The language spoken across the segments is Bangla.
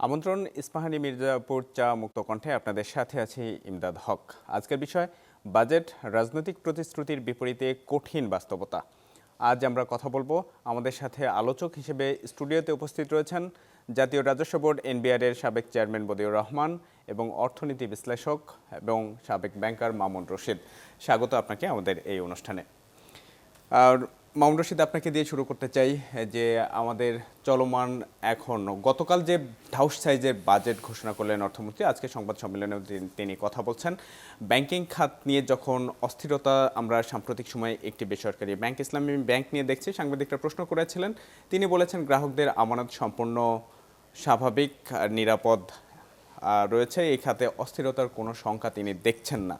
আমন্ত্রণ ইস্পাহানী মির্জাপুর চা মুক্ত কণ্ঠে আপনাদের সাথে আছি ইমদাদ হক। আজকের বিষয় বাজেট রাজনৈতিক প্রতিশ্রুতির বিপরীতে কঠিন বাস্তবতা। আজ আমরা কথা বলবো, আমাদের সাথে আলোচক হিসেবে স্টুডিওতে উপস্থিত রয়েছেন জাতীয় রাজস্ব বোর্ড এনবিআর-এর সাবেক চেয়ারম্যান বদিউর রহমান এবং অর্থনীতি বিশ্লেষক এবং সাবেক ব্যাংকার মামুন রশিদ। স্বাগত আপনাকে আমাদের এই অনুষ্ঠানে। আর মামুন রশিদ, আপনাকে দিয়ে শুরু করতে চাই যে আমাদের চলমান এখন গতকাল যে ঢাউস সাইজের বাজেট ঘোষণা করলেন অর্থমন্ত্রী, আজকে সংবাদ সম্মেলনে তিনি কথা বলছেন ব্যাংকিং খাত নিয়ে যখন অস্থিরতা আমরা সাম্প্রতিক সময়ে একটি বেসরকারি ব্যাংক ইসলামী ব্যাংক নিয়ে দেখছি, সাংবাদিকরা প্রশ্ন করেছিলেন, তিনি বলেছেন গ্রাহকদের আমানত সম্পূর্ণ স্বাভাবিক আর নিরাপদ রয়েছে, এই খাতে অস্থিরতার কোনো শঙ্কা তিনি দেখছেন না।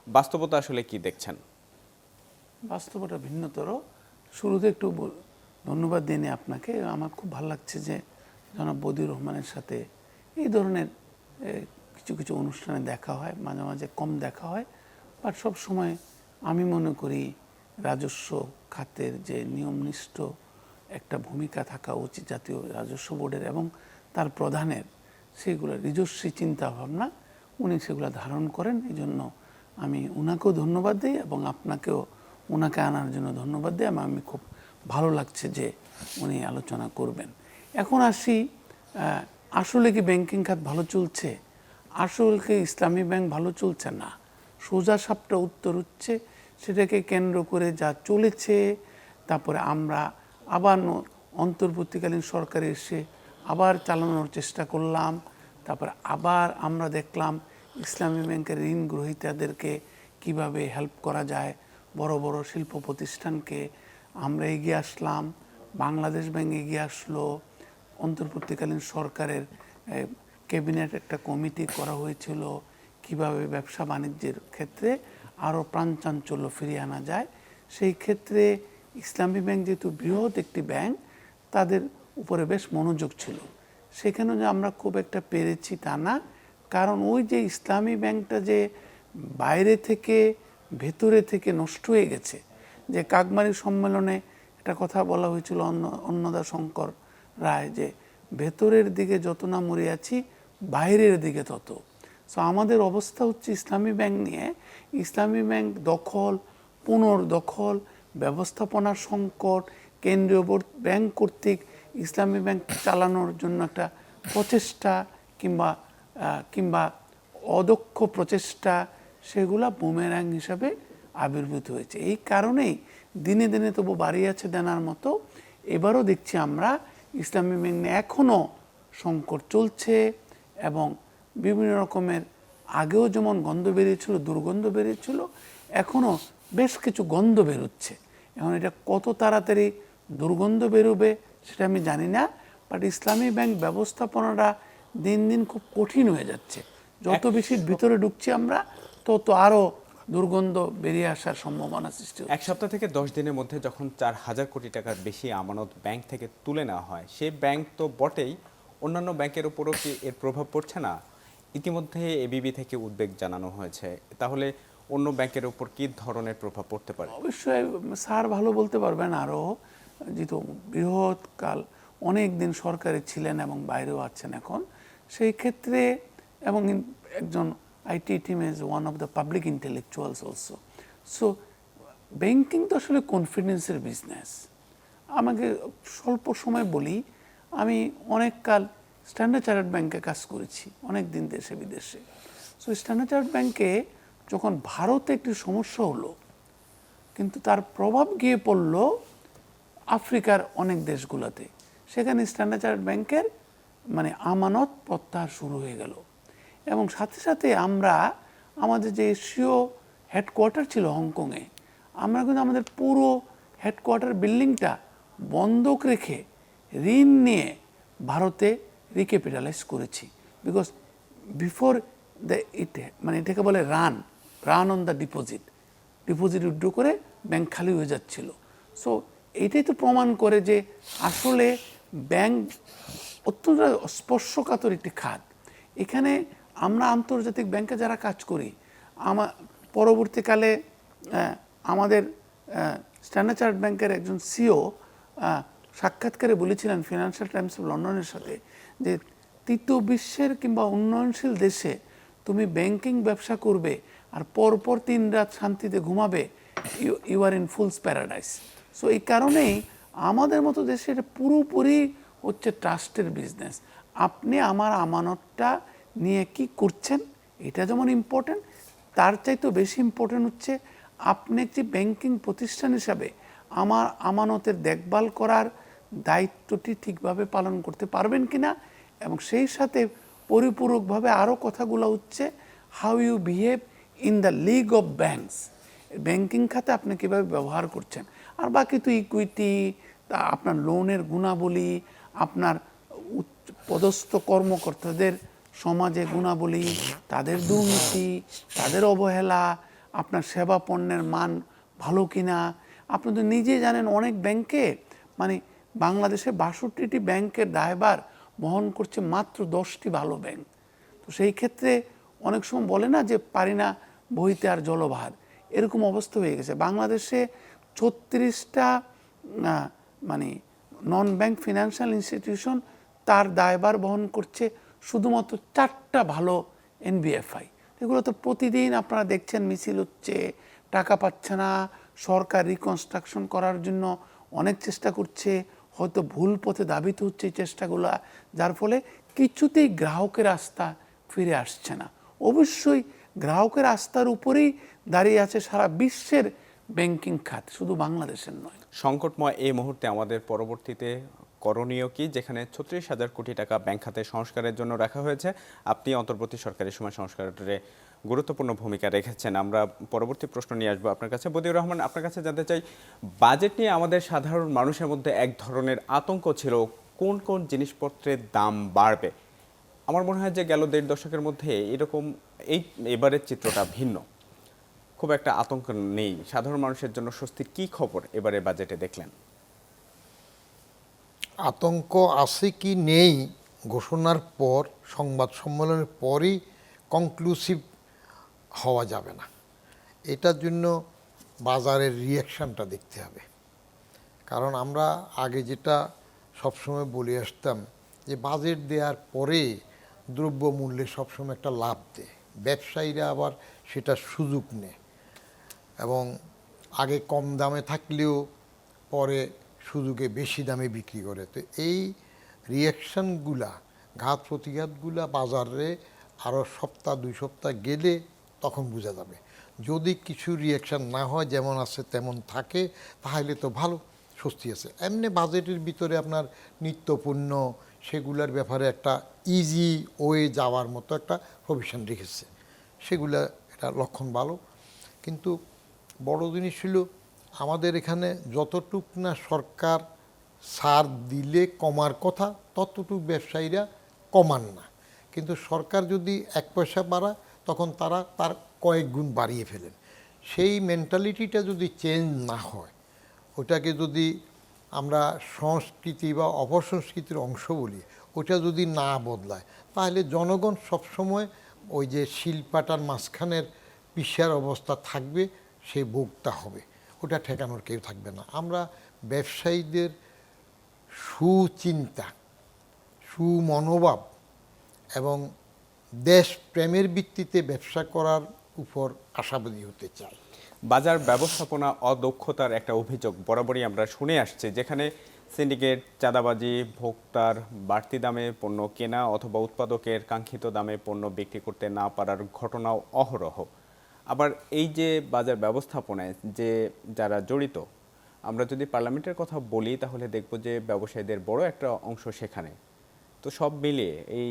বাস্তবতা আসলে কি দেখছেন? বাস্তবতা ভিন্নতর। শুরুতে একটু ধন্যবাদ দিনে আপনাকে। আমার খুব ভালো লাগছে যে জনাব বদিউর রহমানের সাথে এই ধরনের কিছু কিছু অনুষ্ঠানে দেখা হয়, মাঝে মাঝে কম দেখা হয়, বাট সব সময় আমি মনে করি রাজস্ব খাতের যে নিয়মনিষ্ঠ একটা ভূমিকা থাকা উচিত জাতীয় রাজস্ব বোর্ডের এবং তার প্রধানের, সেগুলো নিজস্বী চিন্তাভাবনা উনি সেগুলো ধারণ করেন। এই জন্য আমি ওনাকেও ধন্যবাদ দিই এবং আপনাকেও ওনাকে আনার জন্য ধন্যবাদ দিই। আমি খুব ভালো লাগছে যে উনি আলোচনা করবেন। এখন আসি, আসলে কি ব্যাংকিং খাত ভালো চলছে? আসলে কি ইসলামী ব্যাংক ভালো চলছে? না, সোজা সাপটা উত্তর হচ্ছে সেটাকে কেন্দ্র করে যা চলেছে, তারপরে আমরা আবার অন্তর্বর্তীকালীন সরকারে এসে আবার চালানোর চেষ্টা করলাম, তারপরে আবার আমরা দেখলাম ইসলামী ব্যাংকের ঋণ গ্রহীতাদেরকে কিভাবে হেল্প করা যায়, বড় বড় শিল্প প্রতিষ্ঠানকে আমরা এগিয়ে আসলাম, বাংলাদেশ ব্যাংক এগিয়ে আসলো, অন্তর্বর্তীকালীন সরকারের ক্যাবিনেট একটা কমিটি করা হয়েছিল কিভাবে ব্যবসা বাণিজ্যের ক্ষেত্রে আরও প্রাণচাঞ্চল্য ফিরিয়ে আনা যায়। সেই ক্ষেত্রে ইসলামী ব্যাংক যেহেতু বৃহৎ একটি ব্যাংক, তাদের উপরে বেশ মনোযোগ ছিল। সেখানে যে আমরা খুব একটা পেরেছি তা না, কারণ ওই যে ইসলামী ব্যাংকটা যে বাইরে থেকে ভেতরে থেকে নষ্ট হয়ে গেছে, যে কাকমারি সম্মেলনে একটা কথা বলা হয়েছিল অন্নদা শঙ্কর রায়, যে ভেতরের দিকে যত না মরে আছি বাইরের দিকে তত। সো আমাদের অবস্থা হচ্ছে ইসলামী ব্যাংক নিয়ে, ইসলামী ব্যাংক দখল, পুনর্দখল, ব্যবস্থাপনার সংকট, কেন্দ্রীয় ব্যাংক কর্তৃক ইসলামী ব্যাংক চালানোর জন্য একটা প্রচেষ্টা কিংবা অদক্ষ প্রচেষ্টা, সেগুলা বুমেরাং হিসাবে আবির্ভূত হয়েছে। এই কারণেই দিনে দিনে তবু বাড়ি আছে দেনার মতো এবারও দেখছি আমরা ইসলামী ব্যাংক নিয়ে এখনও সংকট চলছে এবং বিভিন্ন রকমের, আগেও যেমন গন্ধ বেরিয়েছিল, দুর্গন্ধ বেরিয়েছিল, এখনও বেশ কিছু গন্ধ বেরোচ্ছে। এখন এটা কত তাড়াতাড়ি দুর্গন্ধ বেরোবে সেটা আমি জানি না, বাট ইসলামী ব্যাংক ব্যবস্থাপনাটা দিন দিন খুব কঠিন হয়ে যাচ্ছে। যত বেশি ভিতরে ঢুকছি আমরা, তত আরও দুর্গন্ধ বেরিয়ে আসার সম্ভাবনা সৃষ্টি হচ্ছে। এক সপ্তাহ থেকে 10 দিনের মধ্যে যখন 4,000 কোটি টাকার বেশি আমানত ব্যাংক থেকে তুলে নেওয়া হয়, সেই ব্যাংক তো বটেই, অন্যান্য ব্যাংকের উপরও কি এর প্রভাব পড়ছে না? ইতিমধ্যে এবিবি থেকে উদ্বেগ জানানো হয়েছে, তাহলে অন্য ব্যাংকের উপর কি ধরনের প্রভাব পড়তে পারে? অবশ্যই স্যার ভালো বলতে পারবেন, আরও যেহেতু বৃহৎকাল অনেক দিন সরকারে ছিলেন এবং বাইরেও আছেন এখন, সেই ক্ষেত্রে এবং একজন IT team is one of the public intellectuals also. So banking তো আসলে কনফিডেন্সের বিজনেস। আমাকে স্বল্প সময় বলি, আমি অনেক কাল স্ট্যান্ডার্ড চার্টার্ড ব্যাংকে কাজ করেছি, অনেক দিন দেশে বিদেশে। সো স্ট্যান্ডার্ড চার্টার্ড ব্যাংকে যখন ভারতে একটি সমস্যা হলো, কিন্তু তার প্রভাব গিয়ে পড়ল আফ্রিকার অনেক দেশগুলোতে, সেখানে স্ট্যান্ডার্ড চার্টার্ড ব্যাংকের আমানত প্রত্যাহার শুরু হয়ে গেল এবং সাথে সাথে আমরা আমাদের যে এশীয় হেডকোয়ার্টার ছিল হংকংয়ে, আমরা কিন্তু আমাদের পুরো হেডকোয়ার্টার বিল্ডিংটা বন্ধক রেখে ঋণ নিয়ে ভারতে রিক্যাপিটালাইজ করেছি। বিকজ বিফোর এটাকে বলে run on the deposit withdraw করে ব্যাংক খালি হয়ে যাচ্ছিল। সো এইটাই তো প্রমাণ করে যে আসলে ব্যাংক অত্যন্ত স্পর্শকাতর একটি খাত। এখানে আমরা আন্তর্জাতিক ব্যাংকে যারা কাজ করি, পরবর্তীকালে আমাদের স্ট্যান্ডার্ড চার্টার্ড ব্যাংকের একজন সিও সাক্ষাৎকারে বলেছিলেন ফিনান্সিয়াল টাইমস অফ লন্ডনের সাথে, যে তৃতীয় বিশ্বের কিংবা উন্নয়নশীল দেশে তুমি ব্যাংকিং ব্যবসা করবে আর পরপর 3 রাত শান্তিতে ঘুমাবে, you are in fool's paradise. So এই কারণেই আমাদের মতো দেশে এটা পুরোপুরি হচ্ছে ট্রাস্টের বিজনেস। আপনি আমার আমানতটা নিয়ে কি করছেন এটা যেমন ইম্পর্টেন্ট, তার চাইতেও বেশি ইম্পর্টেন্ট হচ্ছে আপনি একটি ব্যাংকিং প্রতিষ্ঠান হিসাবে আমার আমানতের দেখভাল করার দায়িত্বটি ঠিকভাবে পালন করতে পারবেন কিনা, এবং সেই সাথে পরিপূরকভাবে আরও কথাগুলো হচ্ছে how you behave in the league of banks. Banking খাতে আপনি কীভাবে ব্যবহার করছেন। আর বাকি তো ইকুইটি, তা আপনার লোনের গুণাবলী, আপনার পদস্থ কর্মকর্তাদের সমাজে গুণাবলী, তাদের দুর্নীতি, তাদের অবহেলা, আপনার সেবা পণ্যের মান ভালো কিনা। আপনি তো নিজেই জানেন অনেক ব্যাংকে মানে বাংলাদেশে 62টি ব্যাংকের দায়ভার বহন করছে মাত্র 10টি ভালো ব্যাংক। তো সেই ক্ষেত্রে অনেক সময় বলে না যে পারি না বইতে আর জলভার, এরকম অবস্থা হয়ে গেছে। বাংলাদেশে 36টা মানে নন ব্যাংক ফিনান্সিয়াল ইনস্টিটিউশন তার দায়ভার বহন করছে শুধুমাত্র 4টা ভালো এনবিএফআই। এগুলো তো প্রতিদিন আপনারা দেখছেন মিছিল হচ্ছে, টাকা পাচ্ছে না, সরকার রিকনস্ট্রাকশন করার জন্য অনেক চেষ্টা করছে, হয়তো ভুল পথে ধাবিত হচ্ছে এই চেষ্টাগুলো, যার ফলে কিছুতেই গ্রাহকের আস্থা ফিরে আসছে না। অবশ্যই গ্রাহকের আস্থার উপরেই দাঁড়িয়ে আছে সারা বিশ্বের ব্যাংকিং খাত, শুধু বাংলাদেশের নয়। সংকটময় এই মুহূর্তে আমাদের পরবর্তীতে করণীয় কি, যেখানে 36,000 কোটি টাকা ব্যাংক খাতে সংস্কারের জন্য রাখা হয়েছে? আপনি অন্তর্বর্তী সরকারের সময় সংস্কারে গুরুত্বপূর্ণ ভূমিকা রেখেছেন। আমরা পরবর্তী প্রশ্ন নিয়ে আসবো আপনার কাছে। বদিউর রহমান, আপনার কাছে জানতে চাই, বাজেট নিয়ে আমাদের সাধারণ মানুষের মধ্যে এক ধরনের আতঙ্ক ছিল, কোন কোন জিনিসপত্রের দাম বাড়বে। আমার মনে হয় যে গেল 1.5 দশকের মধ্যে এরকম এবারের চিত্রটা ভিন্ন, খুব একটা আতঙ্ক নেই। সাধারণ মানুষের জন্য স্বস্তির কি খবর এবারে বাজেটে দেখলেন? আতঙ্ক আছে কি নেই ঘোষণার পর, সংবাদ সম্মেলনের পরই কনক্লুসিভ হওয়া যাবে না। এটার জন্য বাজারের রিয়াকশানটা দেখতে হবে। কারণ আমরা আগে যেটা সবসময় বলে আসতাম যে বাজেট দেওয়ার পরে দ্রব্যমূল্যে সবসময় একটা লাভ দেয়, ব্যবসায়ীরা আবার সেটা সুযোগ নেয় এবং আগে কম দামে থাকলেও পরে সুযোগে বেশি দামে বিক্রি করে। তো এই রিয়াকশানগুলা, ঘাত প্রতিঘাতগুলা বাজারে আরও সপ্তাহ 2 সপ্তাহ গেলে তখন বোঝা যাবে। যদি কিছু রিয়াকশান না হয়, যেমন আছে তেমন থাকে, তাহলে তো ভালো, স্বস্তি আছে। এমনি বাজেটের ভিতরে আপনার নিত্যপণ্য সেগুলোর ব্যাপারে একটা ইজি ওয়ে যাওয়ার মতো একটা প্রভিশন রেখেছে, সেগুলা এটা লক্ষণ ভালো। কিন্তু বড় জিনিস ছিল আমাদের এখানে যতটুক না সরকার ছাড় দিলে কমার কথা, ততটুক ব্যবসায়ীরা কমান না। কিন্তু সরকার যদি 1 পয়সা বাড়ায় তখন তারা তার কয়েক গুণ বাড়িয়ে ফেলেন। সেই মেন্টালিটিটা যদি চেঞ্জ না হয়, ওটাকে যদি আমরা সংস্কৃতি বা অপসংস্কৃতির অংশ বলি, ওটা যদি না বদলায়, তাহলে জনগণ সবসময় ওই যে শিলপাটার মাঝখানের পিসার অবস্থা থাকবে, সে ভোগতা হবে, ওটা ঠেকানোর কেউ থাকবে না। আমরা ব্যবসায়ীদের সুচিন্তা, সুমনোভাব এবং দেশপ্রেমের ভিত্তিতে ব্যবসা করার উপর আশাবাদী হতে চাই। বাজার ব্যবস্থাপনা অদক্ষতার একটা অভিযোগ বরাবরই আমরা শুনে আসছি, যেখানে সিন্ডিকেট, চাঁদাবাজি, ভোক্তার বাড়তি দামে পণ্য কেনা অথবা উৎপাদকের কাঙ্ক্ষিত দামে পণ্য বিক্রি করতে না পারার ঘটনাও অহরহ। আবার এই যে বাজার ব্যবস্থাপনায় যে যারা জড়িত, আমরা যদি পার্লামেন্টের কথা বলি তাহলে দেখব যে ব্যবসায়ীদের বড় একটা অংশ সেখানে। তো সব মিলিয়ে এই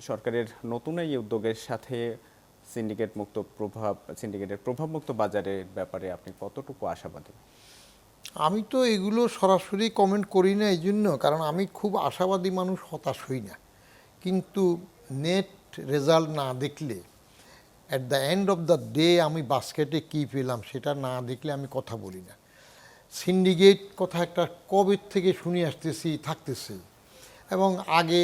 সরকারের নতুন এই উদ্যোগের সাথে সিন্ডিকেটের প্রভাবমুক্ত বাজারের ব্যাপারে আপনি কতটুকু আশাবাদী? আমি তো এগুলো সরাসরি কমেন্ট করি না এই জন্য, কারণ আমি খুব আশাবাদী মানুষ, হতাশ হই না। কিন্তু নেট রেজাল্ট না দেখলে, at the end of the day আমি বাস্কেটে কী পেলাম সেটা না দেখলে আমি কথা বলি না। সিন্ডিকেট কথা একটা কবে থেকে শুনে আসতেছি, থাকতেছি। এবং আগে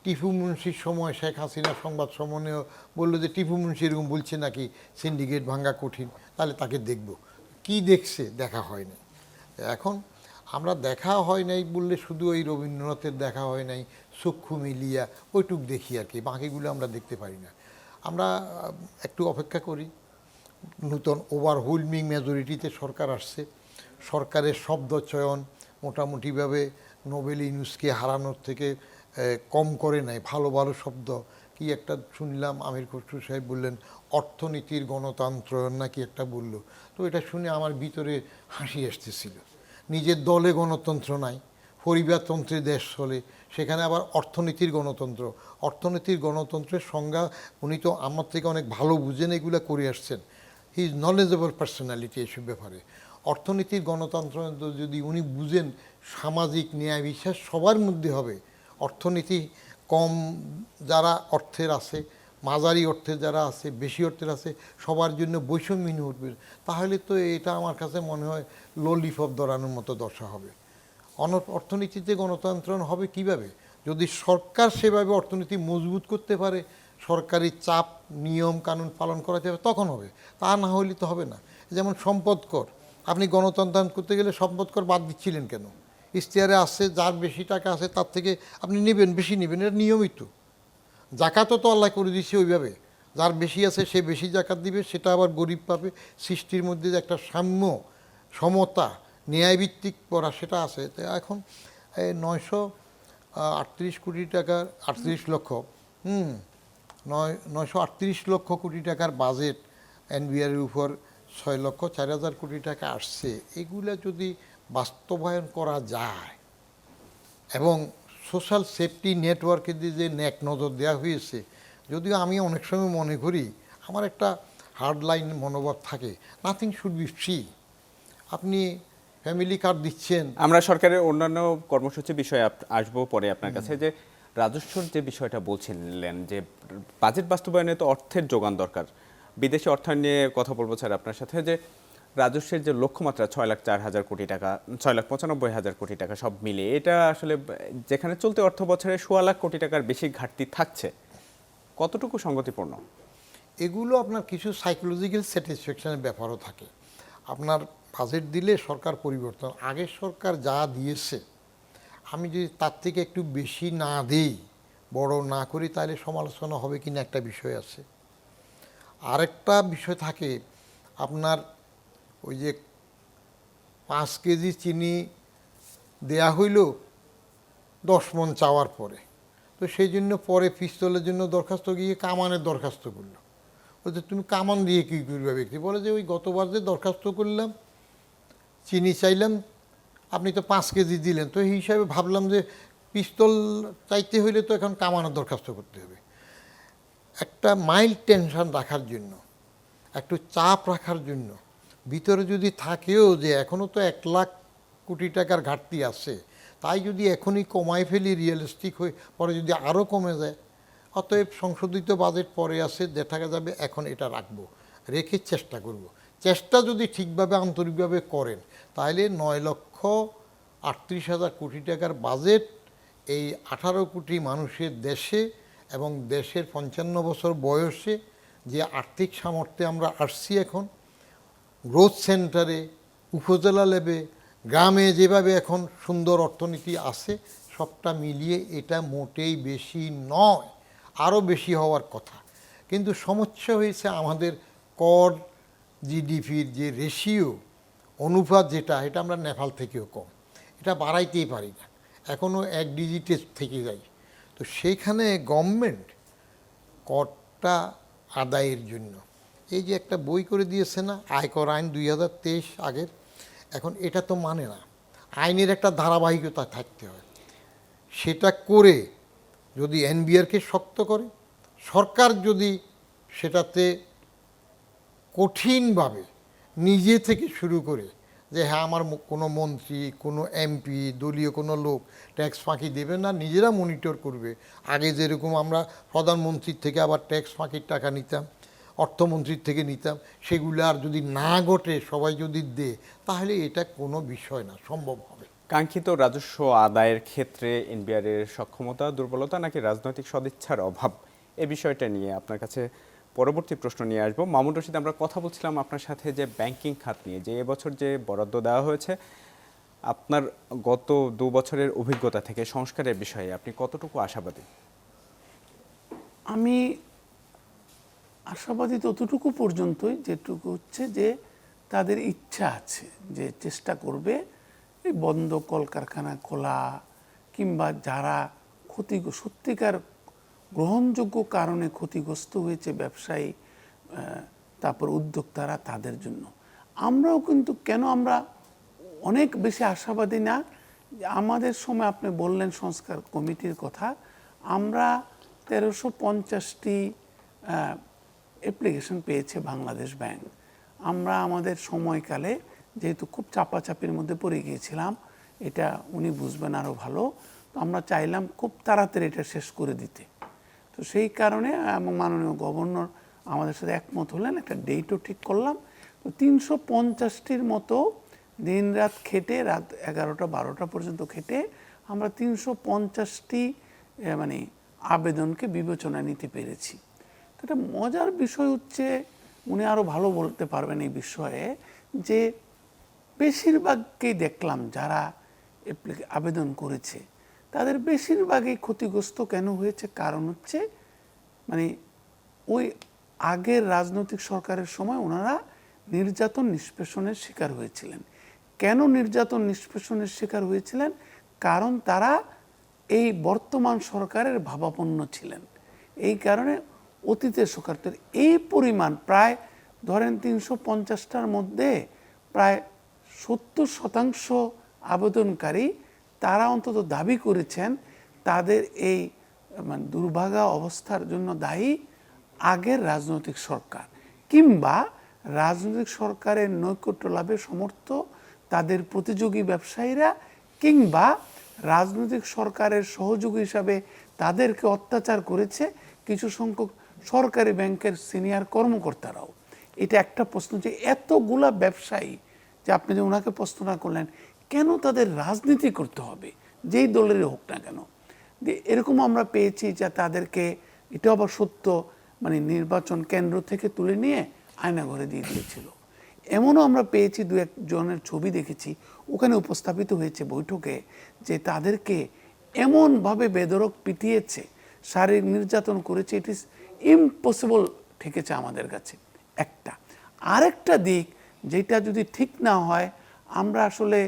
টিপু মুন্সির সময় শেখ হাসিনা সংবাদ সম্মেলনেও বললো যে টিপু মুন্সি এরকম বলছে নাকি সিন্ডিকেট ভাঙা কঠিন, তাহলে তাকে দেখব। কি দেখছে? দেখা হয়নি। এখন আমরা দেখা হয় নাই বললে শুধু ওই রবীন্দ্রনাথের দেখা হয় নাই, চক্ষু মিলিয়া ওইটুক দেখি আর কি, বাকিগুলো আমরা দেখতে পারি না। আমরা একটু অপেক্ষা করি। নূতন ওভারহুইলমিং মেজরিটিতে সরকার আসছে, সরকারের শব্দ চয়ন মোটামুটিভাবে নোবেল ইউনুসকে হারানোর থেকে কম করে নাই। ভালো ভালো শব্দ কি একটা শুনলাম, আমির খসরু সাহেব বললেন অর্থনীতির গণতন্ত্র নাকি একটা বলল, তো এটা শুনে আমার ভিতরে হাসি আসতেছিল। নিজের দলে গণতন্ত্র নাই, পরিবারতন্ত্রের দেশ চলে, সেখানে আবার অর্থনীতির গণতন্ত্র। অর্থনীতির গণতন্ত্রের সংজ্ঞা উনি তো আমার থেকে অনেক ভালো বুঝেন, এগুলো করে আসছেন। হি ইজ নলেজেবল পার্সোনালিটি এসব ব্যাপারে। অর্থনীতির গণতন্ত্র যদি উনি বুঝেন, সামাজিক ন্যায় বিশ্বাস সবার মধ্যে হবে। অর্থনীতি কম যারা অর্থের আছে, মাঝারি অর্থের যারা আছে, বেশি অর্থের আছে, সবার জন্য বৈষম্যহীন উঠবে, তাহলে তো এটা আমার কাছে মনে হয় ললিপপ ধরানোর মতো দশা হবে। অর্থনীতিতে গণতন্ত্র হবে কিভাবে? যদি সরকার সেভাবে অর্থনীতি মজবুত করতে পারে, সরকারি চাপ নিয়ম কানুন পালন করা যাবে, তখন হবে। তা না হলে তো হবে না। যেমন সম্পদ কর, আপনি গণতন্ত্র করতে গেলে সম্পদ কর বাদ দিচ্ছিলেন কেন? ইশতেহারে আসছে যার বেশি টাকা আছে তার থেকে আপনি নেবেন, বেশি নেবেন, এটা নিয়মিত। জাকাতও তো আল্লাহ করে দিচ্ছে ওইভাবে, যার বেশি আছে সে বেশি জাকাত দিবে, সেটা আবার গরিব পাবে। সৃষ্টির মধ্যে যে একটা সাম্য, সমতা, ন্যায়ভিত্তিক করা সেটা আছে। তো এখন 938 কোটি টাকার 38 লক্ষ 938 লক্ষ কোটি টাকার বাজেট এনবিআরের উপর 6,04,000 কোটি টাকা আসছে। এগুলা যদি বাস্তবায়ন করা যায় এবং সোশ্যাল সেফটি নেটওয়ার্কে যে ন্যাক নজর দেওয়া হয়েছে, যদিও আমি অনেক সময় মনে করি আমার একটা হার্ডলাইন মনোভাব থাকে, নাথিং শুড বি ফ্রি। আপনি ফ্যামিলি কার্ড দিচ্ছেন। আমরা সরকারের অন্যান্য কর্মসূচি বিষয়ে আসবো পরে আপনার কাছে। যে রাজস্বর যে বিষয়টা বলছিলেন, যে বাজেট বাস্তবায়নে তো অর্থের যোগান দরকার। বিদেশি অর্থায়ন নিয়ে কথা বলবো স্যার আপনার সাথে। যে রাজস্বের যে লক্ষ্যমাত্রা 6,04,000 কোটি টাকা, 6,95,000 কোটি টাকা সব মিলিয়ে, এটা আসলে যেখানে চলতি অর্থ বছরে 1,6 লাখ কোটি টাকার বেশি ঘাটতি থাকছে, কতটুকু সঙ্গতিপূর্ণ? এগুলো আপনার কিছু সাইকোলজিক্যাল স্যাটিসফ্যাকশনের ব্যাপারও থাকে। আপনার বাজেট দিলে সরকার পরিবর্তন, আগের সরকার যা দিয়েছে আমি যদি তার থেকে একটু বেশি না দেই, বড় না করি, তাহলে সমালোচনা হবে কিনা একটা বিষয় আছে। আরেকটা বিষয় থাকে আপনার, ওই যে 5 কেজি চিনি দেয়া হইল 10 মণ চাওয়ার পরে, তো সেই জন্য পরে পিস্তলের জন্য দরখাস্ত গিয়ে কামানের দরখাস্ত করলো। বলছে তুমি কামান দিয়ে কী করবে? ব্যক্তি বলে যে ওই গতবার যে দরখাস্ত করলাম, চিনি চাইলাম, আপনি তো 5 কেজি দিলেন, তো এই হিসাবে ভাবলাম যে পিস্তল চাইতে হইলে তো এখন কামানের দরখাস্ত করতে হবে। একটা মাইল্ড টেনশন রাখার জন্য, একটু চাপ রাখার জন্য, ভিতরে যদি থাকেও যে এখনও তো 1 লাখ কোটি টাকার ঘাটতি আছে, তাই যদি এখনই কমাই ফেলি রিয়েলিস্টিক হয়ে, পরে যদি আরও কমে যায়, অতএব সংশোধিত বাজেট পরে আসে, দেখা যাবে এখন এটা রাখবো, রেখে চেষ্টা করব। চেষ্টা যদি ঠিকভাবে আন্তরিকভাবে করেন, তাহলে 9,38,000 কোটি টাকার বাজেট এই 18 কোটি মানুষের দেশে এবং দেশের 55 বছর বয়সে যে আর্থিক সামর্থ্যে আমরা আসছি এখন, গ্রোথ সেন্টারে, উপজেলা লেভে, গ্রামে যেভাবে এখন সুন্দর অর্থনীতি আছে, সবটা মিলিয়ে এটা মোটেই বেশি নয়, আরও বেশি হওয়ার কথা। কিন্তু সমস্যা হয়েছে আমাদের কর জিডিপির যে রেশিও অনুপাত, যেটা এটা আমরা নেপাল থেকেও কম, এটা বাড়াইতেই পারি না, এখনও 1 ডিজিটে থেকে যাই। তো সেইখানে গভর্নমেন্ট করটা আদায়ের জন্য এই যে একটা বই করে দিয়েছে না, আয়কর আইন 2023 আগের, এখন এটা তো মানে না, আইনের একটা ধারাবাহিকতা থাকতে হয়। সেটা করে যদি এনবিআরকে শক্ত করে, সরকার যদি সেটাতে কঠিনভাবে নিজে থেকে শুরু করে যে হ্যাঁ আমার কোনো মন্ত্রী, কোনো এমপি, দলীয় কোনো লোক ট্যাক্স ফাঁকি দেবে না, নিজেরা মনিটর করবে। আগে যেরকম আমরা প্রধানমন্ত্রীর থেকে আবার ট্যাক্স ফাঁকির টাকা নিতাম, অর্থমন্ত্রীর থেকে নিতাম, সেগুলো আর যদি না ঘটে, সবাই যদি দেয়, তাহলে এটা কোনো বিষয় না, সম্ভব হবে। কাঙ্ক্ষিত রাজস্ব আদায়ের ক্ষেত্রে এনবিআরের সক্ষমতা, দুর্বলতা নাকি রাজনৈতিক সদিচ্ছার অভাব, এ বিষয়টা নিয়ে আপনার কাছে পরবর্তী প্রশ্ন নিয়ে আসবো। মামুন রশিদ, আমরা কথা বলছিলাম আপনার সাথে যে ব্যাংকিং খাত নিয়ে, যে এবছর যে বরাদ্দ দেওয়া হয়েছে আপনার গত 2 বছরের অভিজ্ঞতা থেকে সংস্কারের বিষয়ে আপনি কতটুকু আশাবাদী? আমি আশাবাদী ততটুকু পর্যন্তই যেটুকু হচ্ছে যে তাদের ইচ্ছা আছে, যে চেষ্টা করবে এই বন্ধ কলকারখানা খোলা, কিংবা যারা সত্যিকার গ্রহণযোগ্য কারণে ক্ষতিগ্রস্ত হয়েছে ব্যবসায়ী, তারপর উদ্যোক্তারা, তাদের জন্য। আমরাও কিন্তু কেন আমরা অনেক বেশি আশাবাদী না? আমাদের সময় আপনি বললেন সংস্কার কমিটির কথা, আমরা 1350টি অ্যাপ্লিকেশন পেয়েছে বাংলাদেশ ব্যাংক। আমরা আমাদের সময়কালে যেহেতু খুব চাপাচাপির মধ্যে পড়ে গিয়েছিলাম, এটা উনি বুঝবেন আরও ভালো, তো আমরা চাইলাম খুব তাড়াতাড়ি এটা শেষ করে দিতে। তো সেই কারণে এবং মাননীয় গভর্নর আমাদের সাথে একমত হলেন, একটা ডেটও ঠিক করলাম। তো 350টির মতো দিন রাত খেটে, রাত 11টা 12টা পর্যন্ত খেটে আমরা 350টি মানে আবেদনকে বিবেচনায় নিতে পেরেছি। তো একটা মজার বিষয় হচ্ছে, উনি আরও ভালো বলতে পারবেন এই বিষয়ে, যে বেশিরভাগকেই দেখলাম যারা আবেদন করেছে তাদের বেশিরভাগই ক্ষতিগ্রস্ত কেন হয়েছে, কারণ হচ্ছে মানে ওই আগের রাজনৈতিক সরকারের সময় ওনারা নির্যাতন নিষ্পেষণের শিকার হয়েছিলেন। কেন নির্যাতন নিষ্পেষণের শিকার হয়েছিলেন? কারণ তারা এই বর্তমান সরকারের ভাবাপন্ন ছিলেন। এই কারণে অতীতের সরকার এই পরিমাণ প্রায় ধরেন 350টার মধ্যে প্রায় 70% আবেদনকারী তারা অন্তত দাবি করেছেন তাদের এই মানে দুর্ভাগা অবস্থার জন্য দায়ী আগের রাজনৈতিক সরকার, কিংবা রাজনৈতিক সরকারের নৈকট্য লাভে সমর্থ তাদের প্রতিযোগী ব্যবসায়ীরা, কিংবা রাজনৈতিক সরকারের সহযোগী হিসাবে তাদেরকে অত্যাচার করেছে কিছু সংখ্যক সরকারি ব্যাংকের সিনিয়র কর্মকর্তারাও। এটা একটা প্রশ্ন, যে এতগুলা ব্যবসায়ী, যে আপনি যে ওনাকে প্রশ্নটা করলেন কেন তাদের রাজনীতি করতে হবে, যেই দলেরই হোক না কেন। এরকম আমরা পেয়েছি যে তাদেরকে, এটা আবার সত্য, মানে নির্বাচন কেন্দ্র থেকে তুলে নিয়ে আয়নাঘরে দিয়ে দিয়েছিল। এমনও আমরা পেয়েছি, দু একজনের ছবি দেখেছি ওখানে উপস্থাপিত হয়েছে বৈঠকে, যে তাদেরকে এমনভাবে বেধড়ক পিটিয়েছে, শারীরিক নির্যাতন করেছে, ইট ইজ ইম্পসিবল ঠেকেছে আমাদের কাছে একটা। আরেকটা দিক যেটা যদি ঠিক না হয়, আমরা আসলে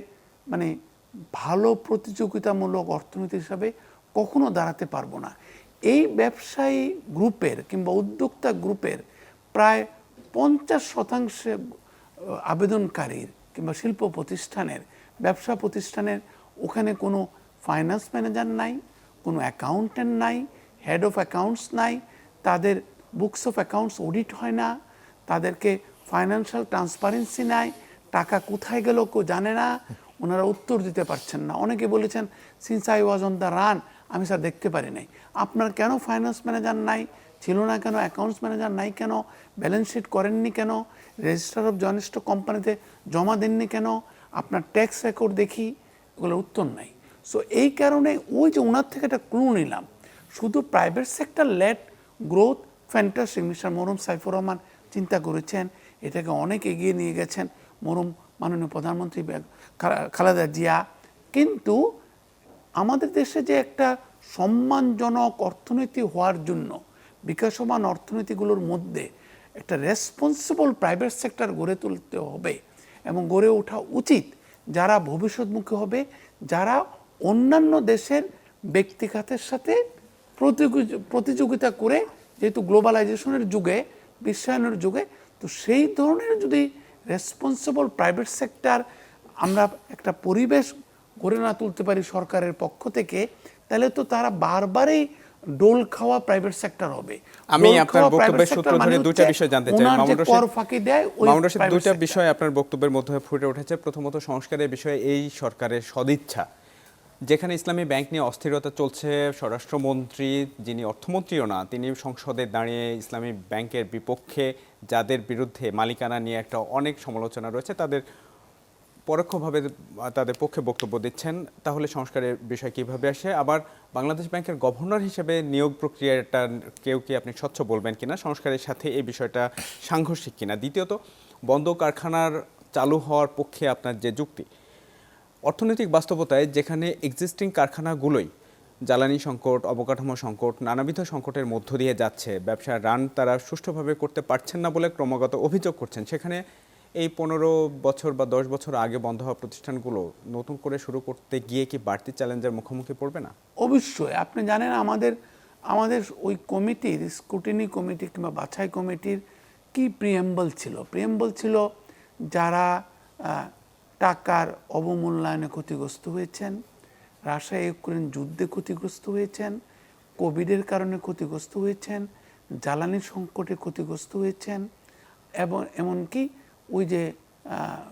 মানে ভালো প্রতিযোগিতামূলক অর্থনীতি হিসাবে কখনো দাঁড়াতে পারবো না। এই ব্যবসায়ী গ্রুপের কিংবা উদ্যোক্তা গ্রুপের প্রায় 50% আবেদনকারীর কিংবা শিল্প প্রতিষ্ঠানের, ব্যবসা প্রতিষ্ঠানের ওখানে কোনো ফাইন্যান্স ম্যানেজার নাই, কোনো অ্যাকাউন্ট্যান্ট নাই, হেড অফ অ্যাকাউন্টস নাই, তাদের বুকস অফ অ্যাকাউন্টস অডিট হয় না, তাদেরকে ফাইন্যান্সিয়াল ট্রান্সপারেন্সি নাই, টাকা কোথায় গেল কেউ জানে না, ওনারা উত্তর দিতে পারছেন না। অনেকে বলেছেন since I was on the run, আমি স্যার দেখতে পারি নাই। আপনার কেন ফাইন্যান্স ম্যানেজার নাই, ছিল না কেন, অ্যাকাউন্টস ম্যানেজার নাই কেন, ব্যালেন্স শিট করেননি কেন, রেজিস্টার অফ জয়েন্ট স্টক কোম্পানিতে জমা দেননি কেন, আপনার ট্যাক্স রেকর্ড দেখি, এগুলোর উত্তর নাই। সো এই কারণে ওই যে ওনার থেকে একটা ক্লু নিলাম, শুধু private sector led growth fantastic. Mister মরহুম সাইফুর রহমান চিন্তা করেছেন, এটাকে অনেক এগিয়ে নিয়ে গেছেন মরহুম মাননীয় প্রধানমন্ত্রী খালেদা জিয়া। কিন্তু আমাদের দেশে যে একটা সম্মানজনক অর্থনীতি হওয়ার জন্য বিকাশমান অর্থনীতিগুলোর মধ্যে একটা রেসপন্সিবল প্রাইভেট সেক্টর গড়ে তুলতে হবে এবং গড়ে ওঠা উচিত, যারা ভবিষ্যৎমুখী হবে, যারা অন্যান্য দেশের ব্যক্তিখাতের সাথে প্রতিযোগিতা করে, যেহেতু গ্লোবালাইজেশনের যুগে, বিশ্বায়নের যুগে, তো সেই ধরনের যদি রেসপন্সিবল প্রাইভেট সেক্টর আমরা একটা পরিবেশ গড়ে না তুলতে পারি সরকারের পক্ষ থেকে, তাহলে তো তারা বারবারই ডোল খাওয়া প্রাইভেট সেক্টর হবে। আমি আপনার বক্তব্যের সূত্র ধরে দুটো বিষয় জানতে চাই মামুন রশীদ। দুটো বিষয় আপনার বক্তব্যের মধ্যে ফুটে উঠেছে। প্রথমত, সংস্কারের বিষয়ে এই সরকারের সদিচ্ছা, যেখানে ইসলামী ব্যাংক নিয়ে অস্থিরতা চলছে, স্বরাষ্ট্রমন্ত্রী যিনি অর্থমন্ত্রীও না, তিনি সংসদে দাঁড়িয়ে ইসলামী ব্যাংকের বিপক্ষে, যাদের বিরুদ্ধে মালিকানা নিয়ে একটা অনেক সমালোচনা রয়েছে, তাদের পরোক্ষভাবে তাদের পক্ষে বক্তব্য দিচ্ছেন। তাহলে সংস্কারের বিষয় কিভাবে আসে? আবার বাংলাদেশ ব্যাংকের গভর্নর হিসেবে নিয়োগ প্রক্রিয়াটা কেউ কি আপনি স্বচ্ছ বলবেন কিনা, সংস্কারের সাথে এই বিষয়টা সাংঘর্ষিক কিনা? দ্বিতীয়ত, বন্ধ কারখানার চালু হওয়ার পক্ষে আপনার যে যুক্তি, অর্থনৈতিক বাস্তবতায় যেখানে এক্সিস্টিং কারখানাগুলোই জ্বালানি সংকট, অবকাঠামো সংকট, নানাবিধ সংকটের মধ্য দিয়ে যাচ্ছে, ব্যবসার রান তারা সুষ্ঠুভাবে করতে পারছেন না বলে ক্রমাগত অভিযোগ করছেন, সেখানে এই 15 বছর বা 10 বছর আগে বন্ধ হওয়া প্রতিষ্ঠানগুলো নতুন করে শুরু করতে গিয়ে কি বাড়তি চ্যালেঞ্জের মুখোমুখি পড়বে না? অবশ্যই। আপনি জানেন আমাদের আমাদের ওই কমিটির, স্ক্রুটিনি কমিটি কিংবা বাছাই কমিটির কি প্রিএম্বল ছিল? প্রিএম্বল ছিল যারা টাকার অবমূল্যায়নে ক্ষতিগ্রস্ত হয়েছেন, রাশিয়া ইউক্রেন যুদ্ধে ক্ষতিগ্রস্ত হয়েছেন, কোভিডের কারণে ক্ষতিগ্রস্ত হয়েছেন, জ্বালানি সংকটে ক্ষতিগ্রস্ত হয়েছেন, এবং এমনকি ওই যে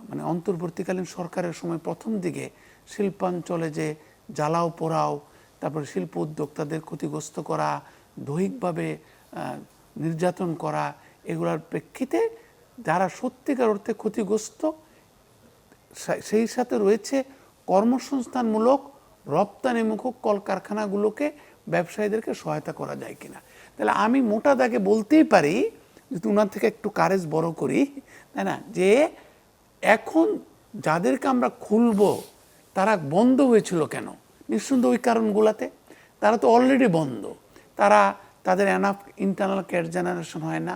মানে অন্তর্বর্তীকালীন সরকারের সময় প্রথম দিকে শিল্পাঞ্চলে যে জ্বালাও পোড়াও, তারপরে শিল্প উদ্যোক্তাদের ক্ষতিগ্রস্ত করা, দৈহিকভাবে নির্যাতন করা, এগুলোর প্রেক্ষিতে যারা সত্যিকার অর্থে ক্ষতিগ্রস্ত, সেই সাথে রয়েছে কর্মসংস্থানমূলক রপ্তানিমুখী কলকারখানাগুলোকে, ব্যবসায়ীদেরকে সহায়তা করা যায় কিনা। তাহলে আমি মোটা দাগে বলতেই পারি, যদি ওনার থেকে একটু কারেজ বড় করি, তাই না, যে এখন যাদেরকে আমরা খুলব তারা বন্ধ হয়েছিল কেন? নিঃসন্দেহে ওই কারণগুলোতে। তারা তো অলরেডি বন্ধ, তাদের এনাফ ইন্টারনাল ক্যাশ জেনারেশন হয় না,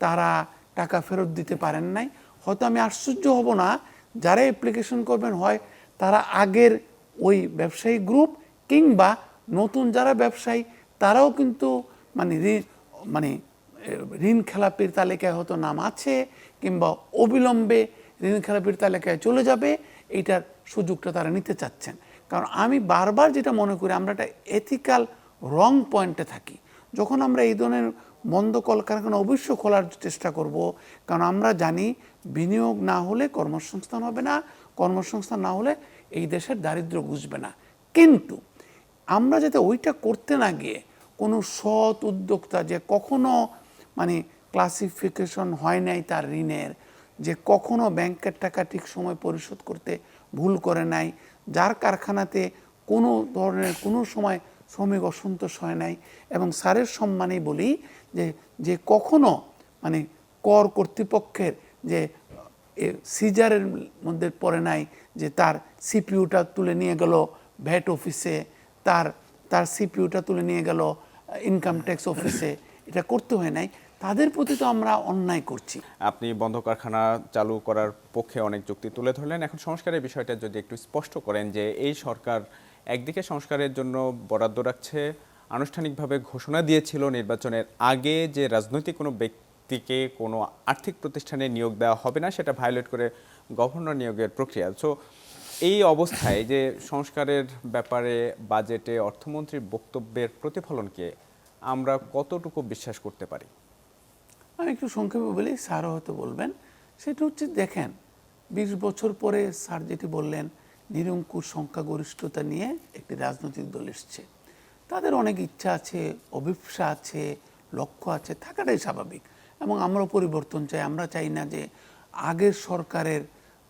তারা টাকা ফেরত দিতে পারেন নাই। হয়তো আমি আশ্চর্য হব না যারা অ্যাপ্লিকেশন করবেন হয় তারা আগের ওই ব্যবসায়ী গ্রুপ, কিংবা নতুন যারা ব্যবসায়ী তারাও কিন্তু মানে ঋণ খেলাপির তালিকায় হয়তো নাম আছে, কিংবা অবিলম্বে ঋণ খেলাপির তালিকায় চলে যাবে। এইটার সুযোগটা তারা নিতে চাচ্ছেন। কারণ আমি বারবার যেটা মনে করি, আমরা একটা এথিক্যাল রং পয়েন্টে থাকি যখন আমরা এই ধরনের বন্ধ কলকারখানা অবশ্যই খোলার চেষ্টা করব। কারণ আমরা জানি বিনিয়োগ না হলে কর্মসংস্থান হবে না, কর্মসংস্থান না হলে এই দেশের দারিদ্র্য ঘুচবে না। কিন্তু আমরা যাতে ওইটা করতে না গিয়ে কোনো সৎ উদ্যোক্তা যে কখনো ক্লাসিফিকেশন হয় নাই তার ঋণের, যে কখনো ব্যাংকের টাকা ঠিক সময় পরিশোধ করতে ভুল করে নাই, যার কারখানাতে কোনো ধরনের কোনো সময় শ্রমিক অসন্তোষ হয় নাই, এবং স্যারের সম্মানেই বলি যে কখনো কর কর্তৃপক্ষের যে সিজারের মধ্যে পড়ে নাই, যে তার সিপিইউটা তুলে নিয়ে গেল ভ্যাট অফিসে, তার সিপিইউটা তুলে নিয়ে গেল ইনকাম ট্যাক্স অফিসে, এটা করতে হয় নাই, তাদের প্রতি তো আমরা অন্যায় করছি। আপনি বন্ধ কারখানা চালু করার পক্ষে অনেক যুক্তি তুলে ধরলেন। এখন সংস্কারের বিষয়টা যদি একটু স্পষ্ট করেন, যে এই সরকার একদিকে সংস্কারের জন্য বরাদ্দ রাখছে, আনুষ্ঠানিকভাবে ঘোষণা দিয়েছিল নির্বাচনের আগে যে রাজনৈতিক কোনো ব্যক্তিকে কোনো আর্থিক প্রতিষ্ঠানে নিয়োগ দেওয়া হবে না, সেটা ভায়োলেট করে গভর্নর নিয়োগের প্রক্রিয়া। সো এই অবস্থায় যে সংস্কারের ব্যাপারে বাজেটে অর্থমন্ত্রীর বক্তব্যের প্রতিফলনকে আমরা কতটুকু বিশ্বাস করতে পারি? আমি একটু সংক্ষেপে বলি, স্যারও হয়তো বলবেন। সেটা হচ্ছে, দেখেন 20 বছর পরে স্যার যেটি বললেন, নিরঙ্কুশ সংখ্যাগরিষ্ঠতা নিয়ে একটি রাজনৈতিক দল এসছে, তাদের অনেক ইচ্ছা আছে, অভিপ্সা আছে, লক্ষ্য আছে, থাকাটাই স্বাভাবিক। এবং আমরাও পরিবর্তন চাই। আমরা চাই না যে আগের সরকারের,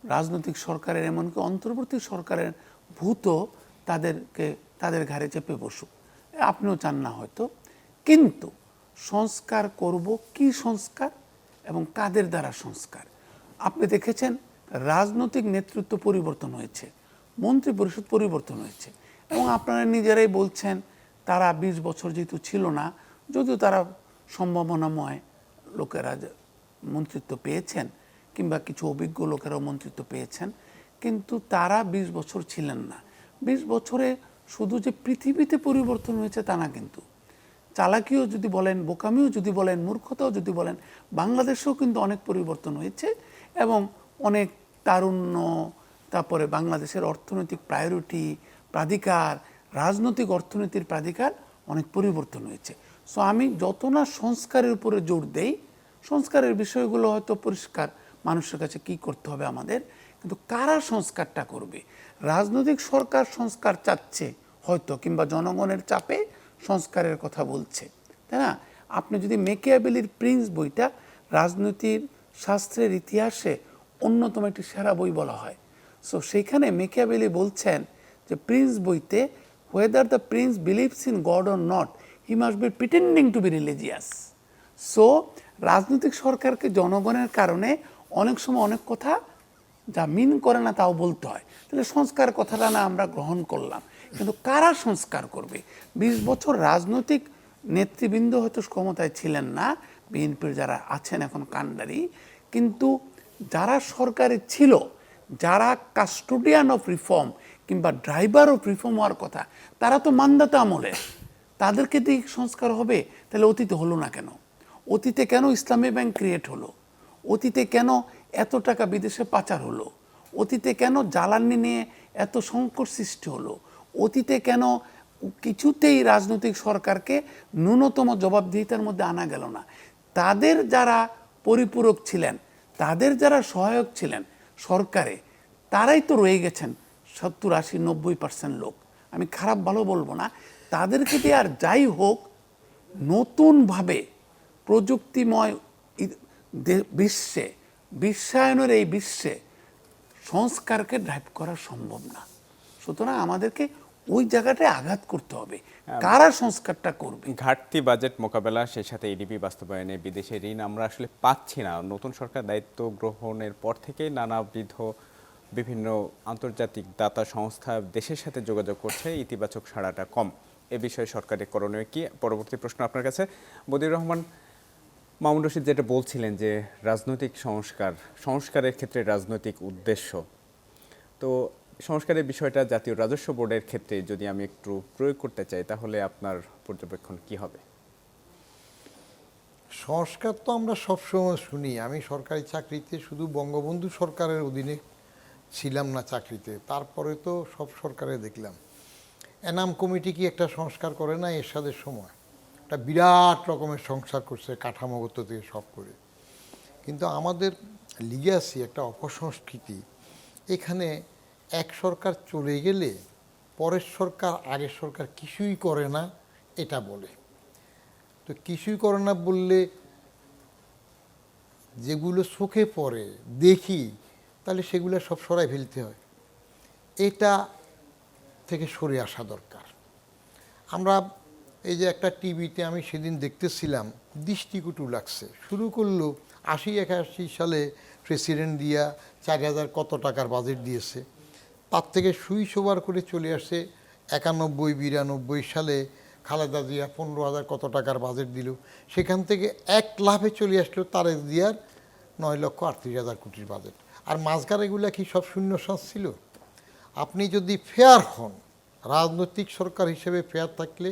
রাজনৈতিক সরকারের, এমনকি অন্তর্বর্তী সরকারের ভূত তাদের ঘাড়ে চেপে বসুক। আপনিও চান না হয়তো। কিন্তু সংস্কার করব, কি সংস্কার এবং কাদের দ্বারা সংস্কার? আপনি দেখেছেন রাজনৈতিক নেতৃত্ব পরিবর্তন হয়েছে, মন্ত্রী পরিষদ পরিবর্তন হয়েছে, এবং আপনারা নিজেরাই বলছেন তারা 20 বছর যেহেতু ছিল না, যদিও তারা সম্ভাবনাময় লোকেরা মন্ত্রিত্ব পেয়েছেন, কিংবা কিছু অভিজ্ঞ লোকেরাও মন্ত্রিত্ব পেয়েছেন, কিন্তু তারা 20 বছর ছিলেন না। 20 বছরে শুধু যে পৃথিবীতে পরিবর্তন হয়েছে তা না, কিন্তু চালাকিও যদি বলেন, বোকামিও যদি বলেন, মূর্খতাও যদি বলেন, বাংলাদেশেও কিন্তু অনেক পরিবর্তন হয়েছে, এবং অনেক তারুণ্য, তারপরে বাংলাদেশের অর্থনৈতিক প্রায়োরিটি, প্রাধিকার, রাজনৈতিক অর্থনীতির প্রাধিকার অনেক পরিবর্তন হয়েছে। সো আমি যত না সংস্কারের উপরে জোর দেই, সংস্কারের বিষয়গুলো হয়তো পরিষ্কার মানুষের কাছে কি করতে হবে আমাদের, কিন্তু কারা সংস্কারটা করবে? রাজনৈতিক সরকার সংস্কার চাচ্ছে হয়তো, কিংবা জনগণের চাপে সংস্কারের কথা বলছে, তাই না? আপনি যদি মেকিয়াভেলির প্রিন্স বইটা রাজনীতির শাস্ত্রের ইতিহাসে অন্যতম একটি সেরা বই বলা হয়। সো সেইখানে মেকিয়াভেলি বলছেন যে প্রিন্স বইতে, whether the prince believes in God or not, he must be pretending to be religious. So রাজনৈতিক সরকারকে জনগণের কারণে অনেক সময় অনেক কথা যা মিন করে না তাও বলতে হয়, তাহলে সংস্কার কথাটা না আমরা গ্রহণ করলাম, কিন্তু কারা সংস্কার করবে? 20 বছর রাজনৈতিক নেতৃবৃন্দ হয়তো ক্ষমতায় ছিলেন না, বিএনপির যারা আছেন এখন কাণ্ডারি, কিন্তু যারা সরকারে ছিল, যারা কাস্টোডিয়ান অফ রিফর্ম কিংবা ড্রাইভার অফ রিফর্ম হওয়ার কথা, তারা তো মান্দাতা আমলের, তাদেরকে দিয়ে সংস্কার হবে? তাহলে অতীতে হলো না কেন? অতীতে কেন ইসলামী ব্যাংক ক্রিয়েট হলো? অতীতে কেন এত টাকা বিদেশে পাচার হলো? অতীতে কেন জ্বালানি নিয়ে এত সংকট সৃষ্টি হলো? অতীতে কেন কিছুতেই রাজনৈতিক সরকারকে ন্যূনতম জবাবদিহিতার মধ্যে আনা গেল না? তাদের যারা পরিপূরক ছিলেন, তাদের যারা সহায়ক ছিলেন সরকারে, তারাই তো রয়ে গেছেন 70-80-90% লোক। আমি খারাপ ভালো বলবো না, তাদেরকে দিয়ে আর যাই হোক নতুনভাবে প্রযুক্তিময় বিশ্বে, বিশ্বায়নের এই বিশ্বে সংস্কারকে ড্রাইভ করা সম্ভব না। সুতরাং আমাদেরকে ওই জায়গাটায় আঘাত করতে হবে, কারা সংস্কারটা করবে। ঘাটতি বাজেট মোকাবেলা, সেই সাথে ইডিপি বাস্তবায়নে বিদেশি ঋণ আমরা আসলে পাচ্ছি না। নতুন সরকার দায়িত্ব গ্রহণের পর থেকেই নানাবিধ বিভিন্ন আন্তর্জাতিক দাতা সংস্থা দেশের সাথে যোগাযোগ করছে, ইতিবাচক সাড়াটা কম। এ বিষয়ে সরকারের করণীয় কি? পরবর্তী প্রশ্ন আপনার কাছে। বদিউর রহমান, মামুন রশিদ যেটা বলছিলেন যে রাজনৈতিক সংস্কারের ক্ষেত্রে রাজনৈতিক উদ্দেশ্য, তো সংস্কারের বিষয়টা জাতীয় রাজস্ব বোর্ডের ক্ষেত্রে যদি আমি একটু প্রয়োগ করতে চাই, তাহলে আপনার পর্যবেক্ষণ কি হবে? সংস্কার তো আমরা সবসময় শুনি। আমি সরকারি চাকরিতে শুধু বঙ্গবন্ধু সরকারের অধীনে ছিলাম না চাকরিতে, তারপরে তো সব সরকারে দেখলাম। এনাম কমিটি কি একটা সংস্কার করে না? এরশাদের সময় একটা বিরাট রকমের সংস্কার করছে, কাঠামোগত থেকে সব করে। কিন্তু আমাদের লিগ্যাসি একটা অপসংস্কৃতি, এখানে এক সরকার চলে গেলে পরের সরকার আগের সরকার কিছুই করে না এটা বলে। তো কিছুই করে না বললে যেগুলো চোখে পড়ে দেখি, তাহলে সেগুলো সব সরাই ফেলতে হয়। এটা থেকে সরে আসা দরকার। আমরা এই যে একটা টিভিতে আমি সেদিন দেখতেছিলাম, দৃষ্টিকটু লাগছে। শুরু করলো 80-81 সালে প্রেসিডেন্ট দিয়া 4000 কত টাকার বাজেট দিয়েছে, তার থেকে সুইচ ওভার করে চলে আসে 91-92 সালে খালেদা জিয়া 15,000 কত টাকার বাজেট দিল, সেখান থেকে এক লাফে চলে আসলো তারেক জিয়ার 9,38,000 কোটির বাজেট। আর মাঝখানে এগুলা কি সব শূন্যশ্বাস ছিল? আপনি যদি ফেয়ার হন, রাজনৈতিক সরকার হিসেবে ফেয়ার থাকলে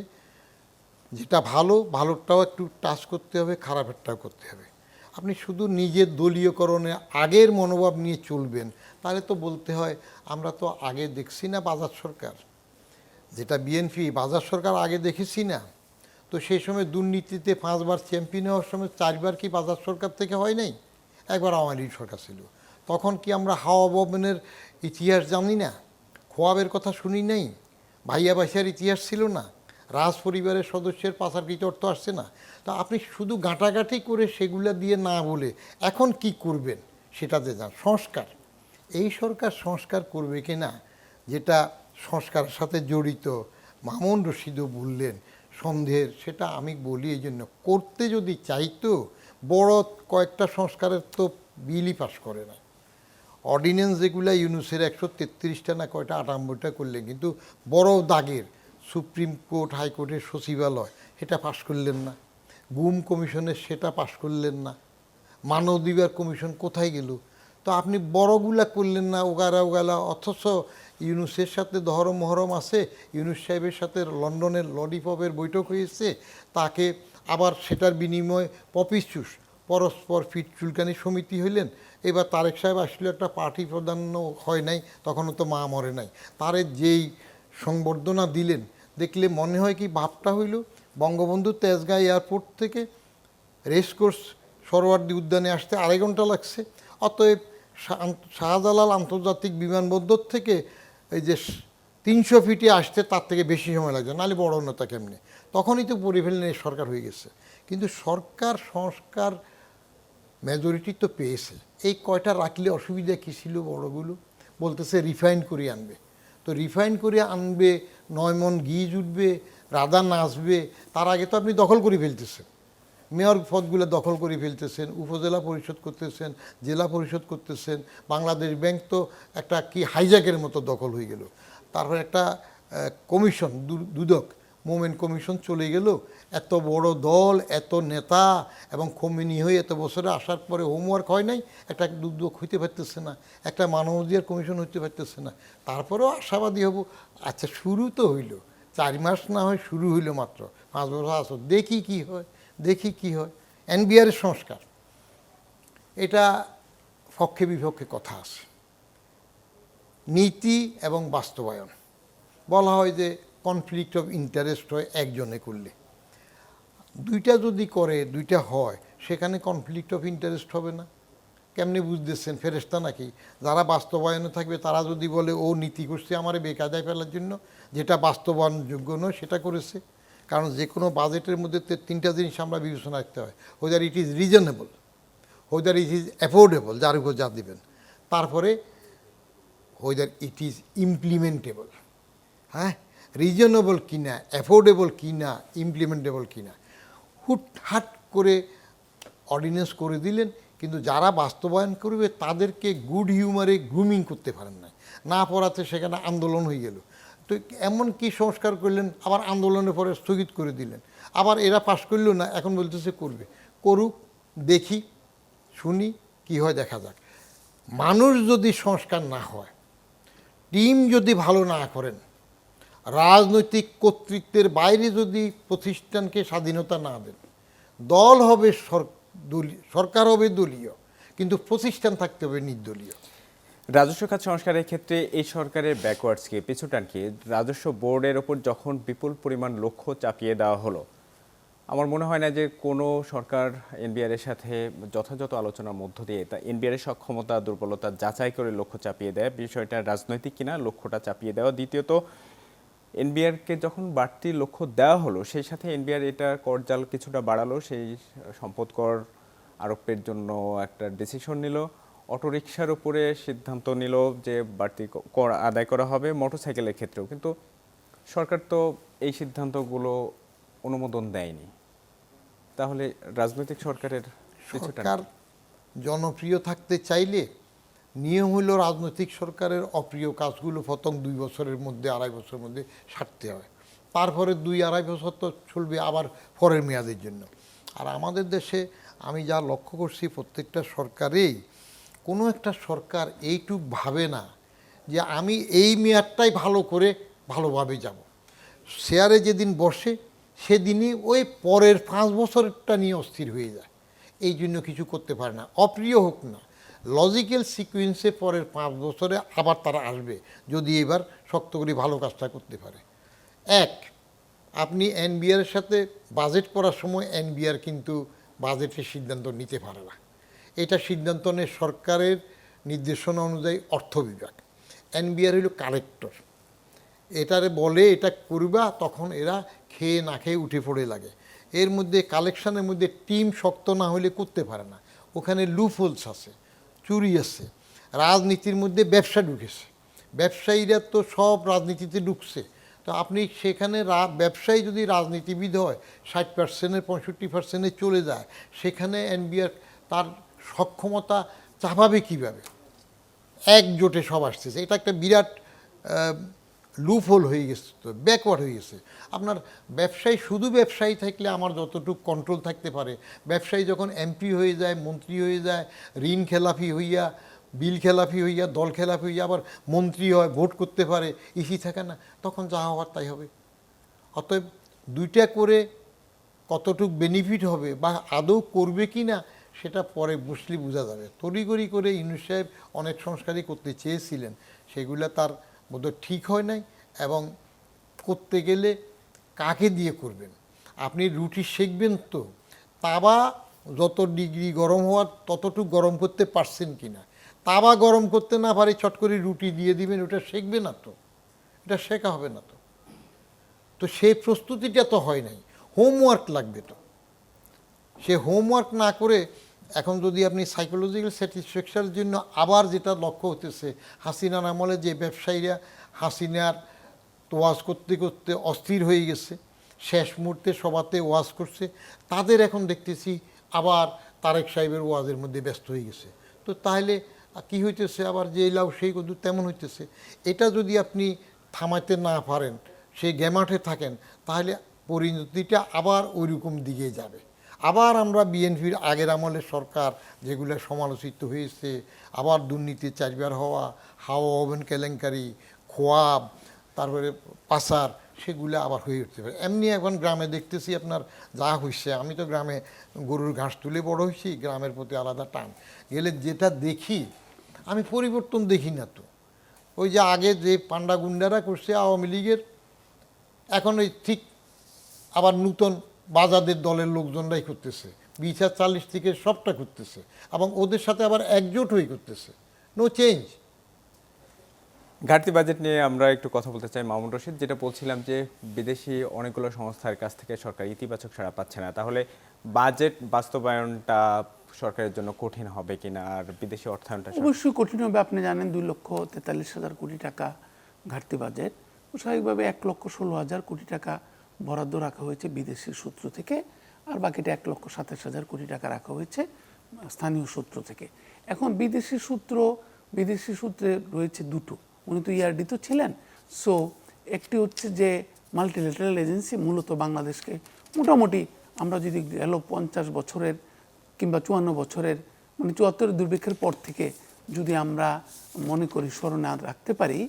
যেটা ভালো, ভালোটাও একটু টাচ করতে হবে, খারাপেরটাও করতে হবে। আপনি শুধু নিজের দলীয়করণে আগের মনোভাব নিয়ে চলবেন, তাহলে তো বলতে হয় আমরা তো আগে দেখছি না বাজার সরকার, যেটা বিএনপি বাজার সরকার আগে দেখেছি না। তো সেই সময় দুর্নীতিতে 5 বার চ্যাম্পিয়ন হওয়ার সময় 4 বার কি বাজার সরকার থেকে হয় নাই? একবার আওয়ামী লীগ সরকার ছিল। তখন কি আমরা হাওয়া ভবনের ইতিহাস জানি না? খোয়াবের কথা শুনি নাই? ভাইয়া বাসার ইতিহাস ছিল না? রাজ পরিবারের সদস্যের পাচারকৃত অর্থ আসছে না? তা আপনি শুধু গাঁটাগাঁটি করে সেগুলা দিয়ে না বলে এখন কি করবেন সেটাতে যান। সংস্কার, এই সরকার সংস্কার করবে কি না যেটা সংস্কারের সাথে জড়িত, মামুন রশিদও বললেন সন্দেহের, সেটা আমি বলি এই জন্য, করতে যদি চাইতো বড় কয়েকটা সংস্কারের তো বিলই পাস করে না। অর্ডিন্যান্স যেগুলো ইউনুসের 133টা না কয়টা 98টা করলেন, কিন্তু বড় দাগের সুপ্রিম কোর্ট হাইকোর্টের সচিবালয় সেটা পাশ করলেন না, গুম কমিশনের সেটা পাশ করলেন না, মানবাধিকার কমিশন কোথায় গেল? তো আপনি বড়গুলা করলেন না, ওগালা। অথচ ইউনুসের সাথে দহরম মহরম আছে, ইউনুস সাহেবের সাথে লন্ডনের ললিপপের বৈঠক হয়েছে, তাকে আবার সেটার বিনিময়ে পপিচুস পরস্পর ফিট চুলকানি সমিতি হইলেন। এবার তারেক সাহেব আসলে একটা পার্টি প্রাধান্য হয় নাই, তখনও তো মা মরে নাই, তারে যেই সংবর্ধনা দিলেন দেখলে মনে হয় কি ভাবটা হইল বঙ্গবন্ধু তেজগাঁ এয়ারপোর্ট থেকে রেসকোর্স সরোয়ার্দী উদ্যানে আসতে 2.5 ঘন্টা লাগছে। অতএব শাহজালাল আন্তর্জাতিক বিমানবন্দর থেকে এই যে 300 ফিটে আসতে তার থেকে বেশি সময় লাগছে, নাহলে বড় নেতা কেমনে? তখনই তো পড়ে ফেললেন সরকার হয়ে গেছে। কিন্তু সরকার সংস্কার মেজরিটি তো পেয়েছে, এই কয়টা রাখলে অসুবিধা কী ছিল? বড়গুলো বলতেছে রিফাইন করে আনবে, তো রিফাইন করে আনবে, 9 মণ ঘি জুটবে, রাধা নাচবে, তার আগে তো আপনি দখল করে ফেলতেছেন। মেয়র পদগুলো দখল করে ফেলতেছেন, উপজেলা পরিষদ করতেছেন, জেলা পরিষদ করতেছেন। বাংলাদেশ ব্যাংক তো একটা কি হাইজ্যাকের মতো দখল হয়ে গেল। তারপর একটা কমিশন, দুদক মোমেন্ট কমিশন চলে গেল। এত বড় দল, এত নেতা এবং কমিনি হয়ে এত বছরে আসার পরে হোমওয়ার্ক হয় নাই, একটা দুদক হইতে পারতেছে না, একটা মানবাধিকার কমিশন হইতে পারতেছে না। তারপরেও আশাবাদী হব, আচ্ছা শুরু তো হইল, 4 মাস না হয় শুরু হইল মাত্র, 5 বছর আসো, দেখি কি হয়, দেখি কি হয়। এনবিআরের সংস্কার, এটা পক্ষে বিপক্ষে কথা আছে। নীতি এবং বাস্তবায়ন, বলা হয় যে কনফ্লিক্ট অফ ইন্টারেস্ট হয় একজনে করলে, দুইটা যদি করে, দুইটা হয়, সেখানে কনফ্লিক্ট অফ ইন্টারেস্ট হবে না। কেমনি বুঝতেছেন ফেরেশতা নাকি? যারা বাস্তবায়নে থাকবে তারা যদি বলে ও নীতি করছে আমারে বেকায়দায় ফেলার জন্য, যেটা বাস্তবায়নযোগ্য নয় সেটা করেছে। কারণ যে কোনো বাজেটের মধ্যে 3টা জিনিস আমরা বিবেচনা রাখতে হয়, whether it is reasonable, whether it is affordable, যার উপর যা দিবেন, তারপরে হোদার ইট ইজ ইমপ্লিমেন্টেবল। হ্যাঁ, রিজনেবল কিনা, অ্যাফোর্ডেবল কিনা, ইমপ্লিমেন্টেবল কিনা। হুটহাট করে অর্ডিন্যান্স করে দিলেন, কিন্তু যারা বাস্তবায়ন করবে তাদেরকে গুড হিউমারে গ্রুমিং করতে পারেন না, না পড়াতে সেখানে আন্দোলন হয়ে গেল। তো এমন কি সংস্কার করলেন, আবার আন্দোলনের পরে স্থগিত করে দিলেন, আবার এরা পাশ করলো না, এখন বলতেছে করবে। করুক, দেখি, শুনি কি হয়, দেখা যাক। মানুষ যদি সংস্কার না হয়, টিম যদি ভালো না করেন, রাজনৈতিক কর্তৃত্বের বাইরে যদি প্রতিষ্ঠানকে স্বাধীনতা না দেন, দল হবে সরকার হবে দলীয়, কিন্তু প্রতিষ্ঠান থাকতে হবে নির্দলীয়। রাজস্ব খাত সংস্কারের ক্ষেত্রে এই সরকারের ব্যাকওয়ার্ডস কি, পিছুটান কি? রাজস্ব বোর্ডের ওপর যখন বিপুল পরিমাণ লক্ষ্য চাপিয়ে দেওয়া হলো, আমার মনে হয় না যে কোনো সরকার এনবিআর এর সাথে যথাযথ আলোচনার মধ্য দিয়ে তা এনবিআর এর সক্ষমতা দুর্বলতা যাচাই করে লক্ষ্য চাপিয়ে দেয়। বিষয়টা রাজনৈতিক কিনা লক্ষ্যটা চাপিয়ে দেওয়া। দ্বিতীয়ত, এনবিআরকে যখন বাড়তি লক্ষ্য দেওয়া হলো, সেই সাথে এনবিআর এটা করজাল কিছুটা বাড়ালো, সেই সম্পদ কর আরোপের জন্য একটা ডিসিশন নিল, অটোরিকশার উপরে সিদ্ধান্ত নিল যে বাড়তি কর আদায় করা হবে, মোটরসাইকেলের ক্ষেত্রেও। কিন্তু সরকার তো এই সিদ্ধান্তগুলো অনুমোদন দেয়নি। তাহলে রাজনৈতিক সরকারের পিছুটান সরকার কি? জনপ্রিয় থাকতে চাইলে নিয়ম হলো রাজনৈতিক সরকারের অপ্রিয় কাজগুলো প্রথম 2 বছরের মধ্যে, 2.5 বছরের মধ্যে সারতে হয়। তারপরে 2-2.5 বছর তো চলবে আবার পরের মেয়াদের জন্য। আর আমাদের দেশে আমি যা লক্ষ্য করছি, প্রত্যেকটা সরকারেই কোনো একটা সরকার এইটুক ভাবে না যে আমি এই মেয়াদটাই ভালো করে ভালোভাবে যাব। শেয়ারে যেদিন বসে সেদিনই ওই পরের 5 বছরটা নিয়ে অস্থির হয়ে যায়, এই জন্য কিছু করতে পারে না। অপ্রিয় হোক না, লজিক্যাল সিকুয়েন্সে পরের 5 বছরে আবার তারা আসবে, যদি এবার শক্ত করে ভালো কাজটা করতে পারে। এক, আপনি এনবিআরের সাথে বাজেট করার সময় এনবিআর কিন্তু বাজেটের সিদ্ধান্ত নিতে পারে না, এটা সিদ্ধান্ত নেয় সরকারের নির্দেশনা অনুযায়ী অর্থ বিভাগ। এনবিআর হলো কালেক্টর, এটারে বলে এটা করবা, তখন এরা খেয়ে না খেয়ে উঠে পড়ে লাগে। এর মধ্যে কালেকশনের মধ্যে টিম শক্ত না হলে করতে পারে না, ওখানে লুফোলস আছে, চুরি আছে। রাজনীতির মধ্যে ব্যবসা ঢুকেছে, ব্যবসায়ীরা তো সব রাজনীতিতে ঢুকছে। তো আপনি সেখানে ব্যবসায়ী যদি রাজনীতিবিদ হয়, 60%-এর 65%-এ চলে যায়, সেখানে এনবিআর তার সক্ষমতা চাপাবে কীভাবে? একজোটে সব আসতেছে, এটা একটা বিরাট লুপহোল হয়ে গেছে, তো ব্যাকওয়ার্ড হয়ে গেছে। আপনার ব্যবসায়ী, শুধু ব্যবসায়ী থাকলে আমার যতটুকু কন্ট্রোল থাকতে পারে, ব্যবসায়ী যখন এমপি হয়ে যায়, মন্ত্রী হয়ে যায়, ঋণ খেলাপি হইয়া, বিল খেলাপি হইয়া, দল খেলাপি হইয়া আবার মন্ত্রী হয়, ভোট করতে পারে, ইসি থাকে না, তখন যা হওয়ার তাই হবে। অতএব দুইটা করে কতটুক বেনিফিট হবে বা আদৌ করবে কি না, সেটা পরে বসলে বোঝা যাবে। তড়িঘড়ি করে ইউনূস সাহেব অনেক সংস্কারই করতে চেয়েছিলেন, সেগুলো তার বোধহয় ঠিক হয় নাই। এবং করতে গেলে কাকে দিয়ে করবেন? আপনি রুটি সেঁকবেন তো, তাওয়া যত ডিগ্রি গরম হওয়ার ততটুকু গরম করতে পারছেন কি না? তাওয়া গরম করতে না পারে চট করে রুটি দিয়ে দিবেন, ওটা সেঁকবে না তো, এটা শেখা হবে না তো। তো সেই প্রস্তুতিটা তো হয় নাই, হোমওয়ার্ক লাগবে তো। সে হোমওয়ার্ক না করে এখন যদি আপনি সাইকোলজিক্যাল স্যাটিসফ্যাকশনের জন্য আবার যেটা লক্ষ্য হতেছে, হাসিনার আমলে যে ব্যবসায়ীরা হাসিনার তোয়াজ করতে করতে অস্থির হয়ে গেছে, শেষ মুহূর্তে সভাতে ওয়াজ করছে, তাদের এখন দেখতেছি আবার তারেক সাহেবের ওয়াজের মধ্যে ব্যস্ত হয়ে গেছে। তো তাহলে কি হইতেছে, আবার যে লাউ সেই কদু তেমন হইতেছে। এটা যদি আপনি থামাতে না পারেন, সেই গেমাঠে থাকেন, তাহলে পরিণতিটা আবার ওইরকম দিকে যাবে। আবার আমরা বিএনপির আগের আমলের সরকার যেগুলো সমালোচিত হয়েছে, আবার দুর্নীতি চারবার হওয়া, হাওয়া ওভেন কেলেঙ্কারি, খোয়াব, তারপরে পাচার, সেগুলো আবার হয়ে উঠতে পারে। এমনি এখন গ্রামে দেখতেছি আপনার যা হয়েছে, আমি তো গ্রামে গরুর ঘাস তুলে বড় হয়েছি, গ্রামের প্রতি আলাদা টান। গেলে যেটা দেখি, আমি পরিবর্তন দেখি না তো। ওই যে আগে যে পান্ডা গুন্ডারা করছে আওয়ামী লীগের, এখন ওই ঠিক আবার নূতন বাজাদের দলের লোকজনরাই করতেছে, 20-40 থেকে সবটা করতেছে, এবং ওদের সাথে আবার একজোট হয়ে করতেছে। No change. ঘাটতি বাজেট নিয়ে আমরা একটু কথা বলতে চাই মামুন রশিদ। যেটা বলছিলাম যে বিদেশি অনেকগুলো সংস্থার কাছ থেকে সরকার ইতিবাচক সাড়া পাচ্ছে না, তাহলে বাজেট বাস্তবায়নটা সরকারের জন্য কঠিন হবে কিনা, আর বিদেশি অর্থায়নটা অবশ্যই কঠিন হবে। আপনি জানেন 2,43,000 কোটি টাকা ঘাটতি বাজেট, স্বাভাবিকভাবে 1,16,000 কোটি টাকা বরাদ্দ রাখা হয়েছে বিদেশি সূত্র থেকে, আর বাকিটা 1,27,000 কোটি টাকা রাখা হয়েছে স্থানীয় সূত্র থেকে। এখন বিদেশি সূত্রে রয়েছে দুটো। উনি তো ইয়ারডি তো ছিলেন। সো একটি হচ্ছে যে মাল্টিল্যাটারাল এজেন্সি, মূলত বাংলাদেশকে মোটামুটি আমরা যদি গেল 50 বছরের কিংবা 54 বছরের, মানে 74 দুর্ভিক্ষের পর থেকে যদি আমরা মনে করি স্মরণে রাখতে পারি,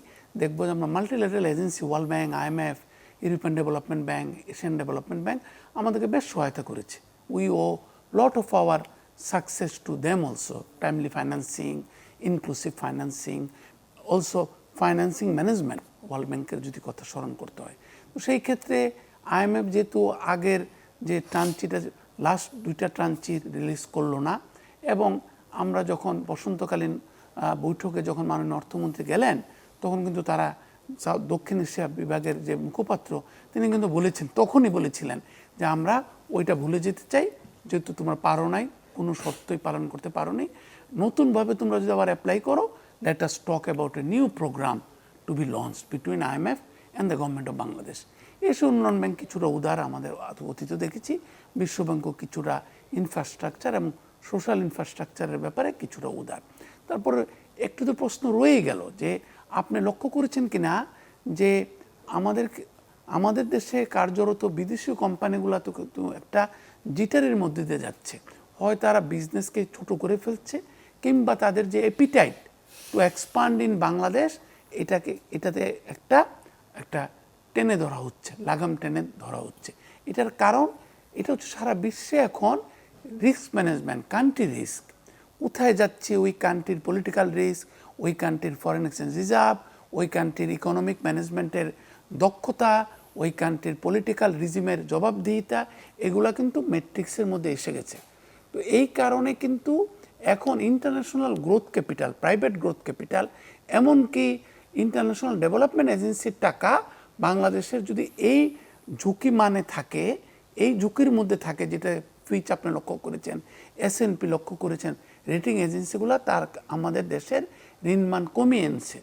দেখবো যে আমরা multilateral agency, World Bank, IMF, European Development Bank, Asian Development Bank আমাদেরকে বেশ সহায়তা করেছে। We owe lot of our success to them also, timely financing, inclusive financing, also financing management, World ব্যাংকের যদি কথা স্মরণ করতে হয়। তো সেই ক্ষেত্রে IMF যেহেতু আগের যে ট্রানচিটা, লাস্ট 2টা ট্রানচি রিলিজ করলো না, এবং আমরা যখন বসন্তকালীন বৈঠকে যখন মাননীয় অর্থমন্ত্রী গেলেন, তখন কিন্তু তারা দক্ষিণ এশিয়া বিভাগের যে মুখপাত্র, তিনি কিন্তু তখনই বলেছিলেন যে আমরা ওইটা ভুলে যেতে চাই, যেহেতু তোমরা পারো নাই, কোনো শর্তই পালন করতে পারো নি, নতুনভাবে তোমরা যদি আবার অ্যাপ্লাই করো, let us talk about a new program to be launch between IMF and the government of Bangladesh. এসে উন্নয়ন ব্যাংক কিছুটা উদার আমাদের অতীত দেখেছি, বিশ্বব্যাংকও কিছুটা ইনফ্রাস্ট্রাকচার এবং সোশ্যাল ইনফ্রাস্ট্রাকচারের ব্যাপারে কিছুটা উদার। তারপরে একটু তো প্রশ্ন রয়ে গেল যে আপনি লক্ষ্য করেছেন কিনা যে আমাদের দেশে কার্যরত বিদেশি কোম্পানিগুলো তো একটা জিটারের মধ্যে দিয়ে যাচ্ছে। হয় তারা বিজনেসকে ছোট করে ফেলছে, কিংবা তাদের যে appetite two expand in Bangladesh, এটাতে একটা টেনে ধরা হচ্ছে, লাগাম টেনে ধরা হচ্ছে। এটার কারণ এটা হচ্ছে সারা বিশ্বে এখন রিস্ক ম্যানেজমেন্ট, কান্ট্রি রিস্ক, কোথায় যাচ্ছে ওই কান্ট্রির পলিটিক্যাল রিস্ক, ওই কান্ট্রির ফরেন এক্সচেঞ্জ রিজার্ভ, ওই কান্ট্রির ইকোনমিক ম্যানেজমেন্টের দক্ষতা, ওই কান্ট্রির পলিটিক্যাল রিজিমের জবাবদিহিতা, এগুলা কিন্তু ম্যাট্রিক্সের মধ্যে এসে গেছে। তো এই কারণে কিন্তু এখন international growth capital, private growth capital, এমনকি ইন্টারন্যাশনাল ডেভেলপমেন্ট এজেন্সির টাকা বাংলাদেশের যদি এই ঝুঁকি মানে থাকে, এই ঝুঁকির মধ্যে থাকে, যেটা ফিচ আপনি লক্ষ্য করেছেন, S&P লক্ষ্য করেছেন, রেটিং এজেন্সিগুলো তার আমাদের দেশের ঋণমান কমিয়ে এনেছে।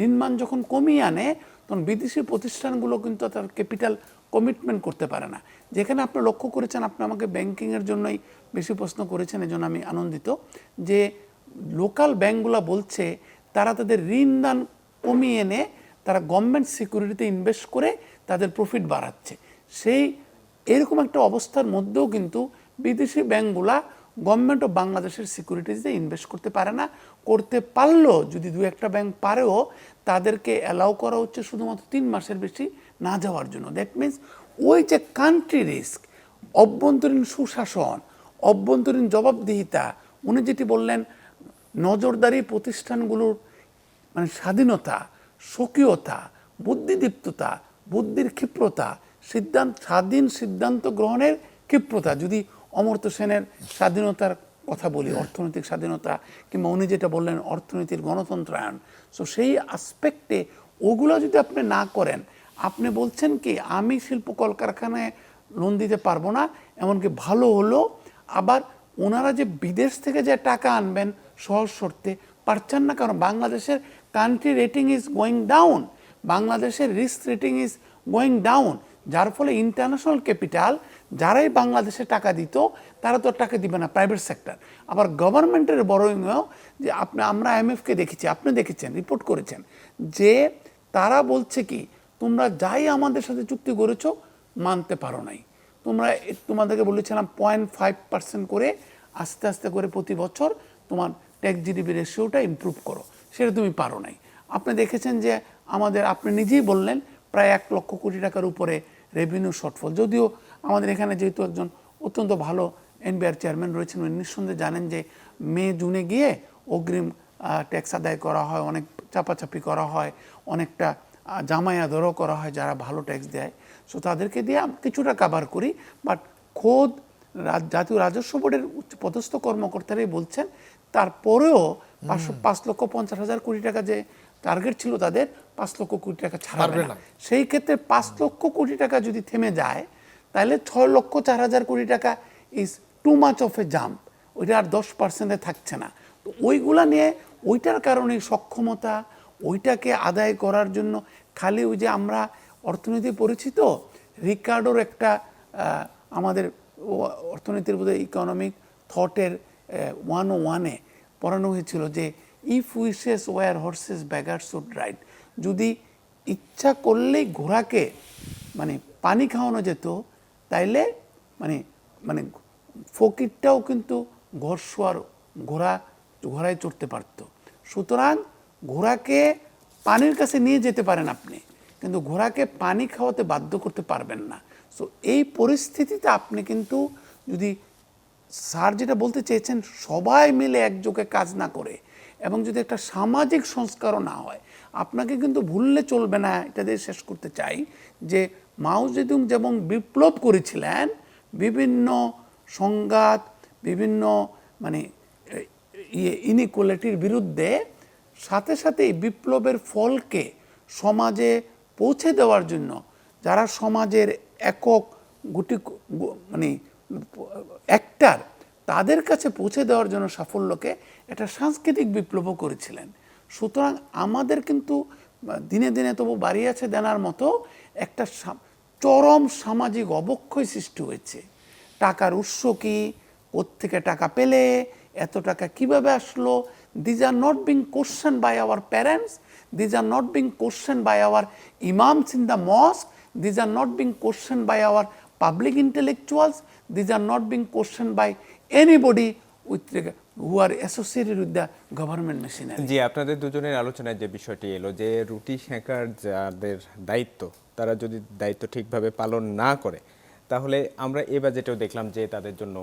ঋণমান যখন কমিয়ে আনে, তখন বিদেশি প্রতিষ্ঠানগুলো কিন্তু তার ক্যাপিটাল কমিটমেন্ট করতে পারে না। যেখানে আপনি লক্ষ্য করেছেন, আপনি আমাকে ব্যাংকিংয়ের জন্যই বেশি প্রশ্ন করেছেন, এজন্য আমি আনন্দিত যে লোকাল ব্যাংকগুলো বলছে তারা তাদের ঋণ দান কমিয়ে এনে তারা গভর্নমেন্ট সিকিউরিটিতে ইনভেস্ট করে তাদের প্রফিট বাড়াচ্ছে। এরকম একটা অবস্থার মধ্যেও কিন্তু বিদেশি ব্যাংকগুলা গভর্নমেন্ট অফ বাংলাদেশের সিকিউরিটিতে ইনভেস্ট করতে পারে না। করতে পারলেও, যদি 2-1টা ব্যাংক পারেও, তাদেরকে অ্যালাউ করা হচ্ছে শুধুমাত্র 3 মাসের বেশি না যাওয়ার জন্য। দ্যাট মিনস ওই যে কান্ট্রি রিস্ক, অভ্যন্তরীণ সুশাসন, অভ্যন্তরীণ জবাবদিহিতা, উনি যেটি বললেন, নজরদারি প্রতিষ্ঠানগুলোর মানে স্বাধীনতা, স্বকীয়তা, বুদ্ধিদীপ্ততা, বুদ্ধির ক্ষিপ্রতা, স্বাধীন সিদ্ধান্ত গ্রহণের ক্ষিপ্রতা, যদি অমর্ত্য সেনের স্বাধীনতার কথা বলি, অর্থনৈতিক স্বাধীনতা, কিংবা উনি যেটা বললেন অর্থনীতির গণতন্ত্রায়ন, সো সেই আসপেক্টে ওগুলো যদি আপনি না করেন, আপনি বলছেন কি আমি শিল্প কলকারখানায় লোন দিতে পারবো না, এমনকি ভালো হলো আবার ওনারা যে বিদেশ থেকে যে টাকা আনবেন সহজ শর্তে পারছেন না, কারণ বাংলাদেশের country rating is going down, বাংলাদেশের risk rating is going down. যার ফলে ইন্টারন্যাশনাল ক্যাপিটাল যারাই বাংলাদেশে টাকা দিত তারা তো আর টাকা দিবে না, প্রাইভেট সেক্টর। আবার গভর্নমেন্টের বড়োইংও যে আমরা IMF-কে দেখেছি, আপনি দেখেছেন, রিপোর্ট করেছেন যে তারা বলছে কি তোমরা যাই আমাদের সাথে চুক্তি করেছো মানতে পারো নাই, তোমাদেরকে বলেছিলাম 0.5% করে আস্তে আস্তে করে প্রতি বছর তোমার ট্যাক্স GDP রেশিওটা ইমপ্রুভ করো, সেটা তুমি পারো নাই। আপনি দেখেছেন যে আপনি নিজেই বললেন প্রায় 1 লক্ষ কোটি টাকার উপরে রেভিনিউ শর্টফল। যদিও আমাদের এখানে যেহেতু একজন অত্যন্ত ভালো NBR চেয়ারম্যান রয়েছেন, উনি নিঃসন্দেহে জানেন যে মে জুনে গিয়ে অগ্রিম ট্যাক্স আদায় করা হয়, অনেক চাপাচাপি করা হয়, অনেকটা জামাই আদরও করা হয় যারা ভালো ট্যাক্স দেয়। সো তাদেরকে দিয়ে কিছুটা কাভার করি, বাট খোদ জাতীয় রাজস্ব বোর্ডের পদস্থ কর্মকর্তারাই বলছেন তারপরেও 5,50,000 কোটি টাকা যে টার্গেট ছিল তাদের, 5 লক্ষ কোটি টাকা ছাড়াবে না। সেই ক্ষেত্রে 5 লক্ষ কোটি টাকা যদি থেমে যায় তাহলে 6,04,000 কোটি টাকা is too much of A jump, ওইটা আর 10%-এ থাকছে না। তো ওইগুলা নিয়ে ওইটার কারণে সক্ষমতা ওইটাকে আদায় করার জন্য খালি ওই যে আমরা অর্থনীতি পরিচিত রিকার্ডোর একটা আমাদের অর্থনীতির বোধহয় ইকোনমিক থটের 101-এ পড়ানো হয়েছিল যে if wishes were horses beggars would ride, যদি ইচ্ছা করলেই ঘোড়াকে মানে পানি খাওয়ানো যেত তাইলে মানে মানে ফকিরটাও কিন্তু ঘোড়শোয়ার ঘোড়ায় চড়তে পারত। সুতরাং ঘোড়াকে পানির কাছে নিয়ে যেতে পারেন আপনি, কিন্তু ঘোড়াকে পানি খাওয়াতে বাধ্য করতে পারবেন না। সো এই পরিস্থিতিতে আপনি কিন্তু যদি স্যার যেটা বলতে চেয়েছেন সবাই মিলে একযোগে কাজ না করে এবং যদি একটা সামাজিক সংস্কারও না হয়, আপনাকে কিন্তু ভুললে চলবে না। এটা দিয়ে শেষ করতে চাই যে মাও জেদুং যেমন বিপ্লব করেছিলেন বিভিন্ন সংঘাত, বিভিন্ন মানে ইনইকুয়ালিটির বিরুদ্ধে, সাথে সাথে এই বিপ্লবের ফলকে সমাজে পৌঁছে দেওয়ার জন্য যারা সমাজের একক মানে অ্যাক্টার তাদের কাছে পৌঁছে দেওয়ার জন্য সাফল্যকে একটা সাংস্কৃতিক বিপ্লবও করেছিলেন। সুতরাং আমাদের কিন্তু দিনে দিনে তবু বাড়ি আছে দেনার মতো একটা চরম সামাজিক অবক্ষয় সৃষ্টি হয়েছে। টাকার উৎস কি, কোত্থেকে টাকা পেলে, এত টাকা কিভাবে আসলো, these are not being question by our parents, these are not being question by our imams in the mosque, these are not being question by our public intellectuals, these are not being question by anybody who are associated with the government machinery. জি, আপনাদের দুজনের আলোচনায় যে বিষয়টি এলো যে রুটি সেঁকার যাদের দায়িত্ব তারা যদি দায়িত্ব ঠিকভাবে পালন না করে তাহলে আমরা এ বাজেটেও দেখলাম যে তাদের জন্য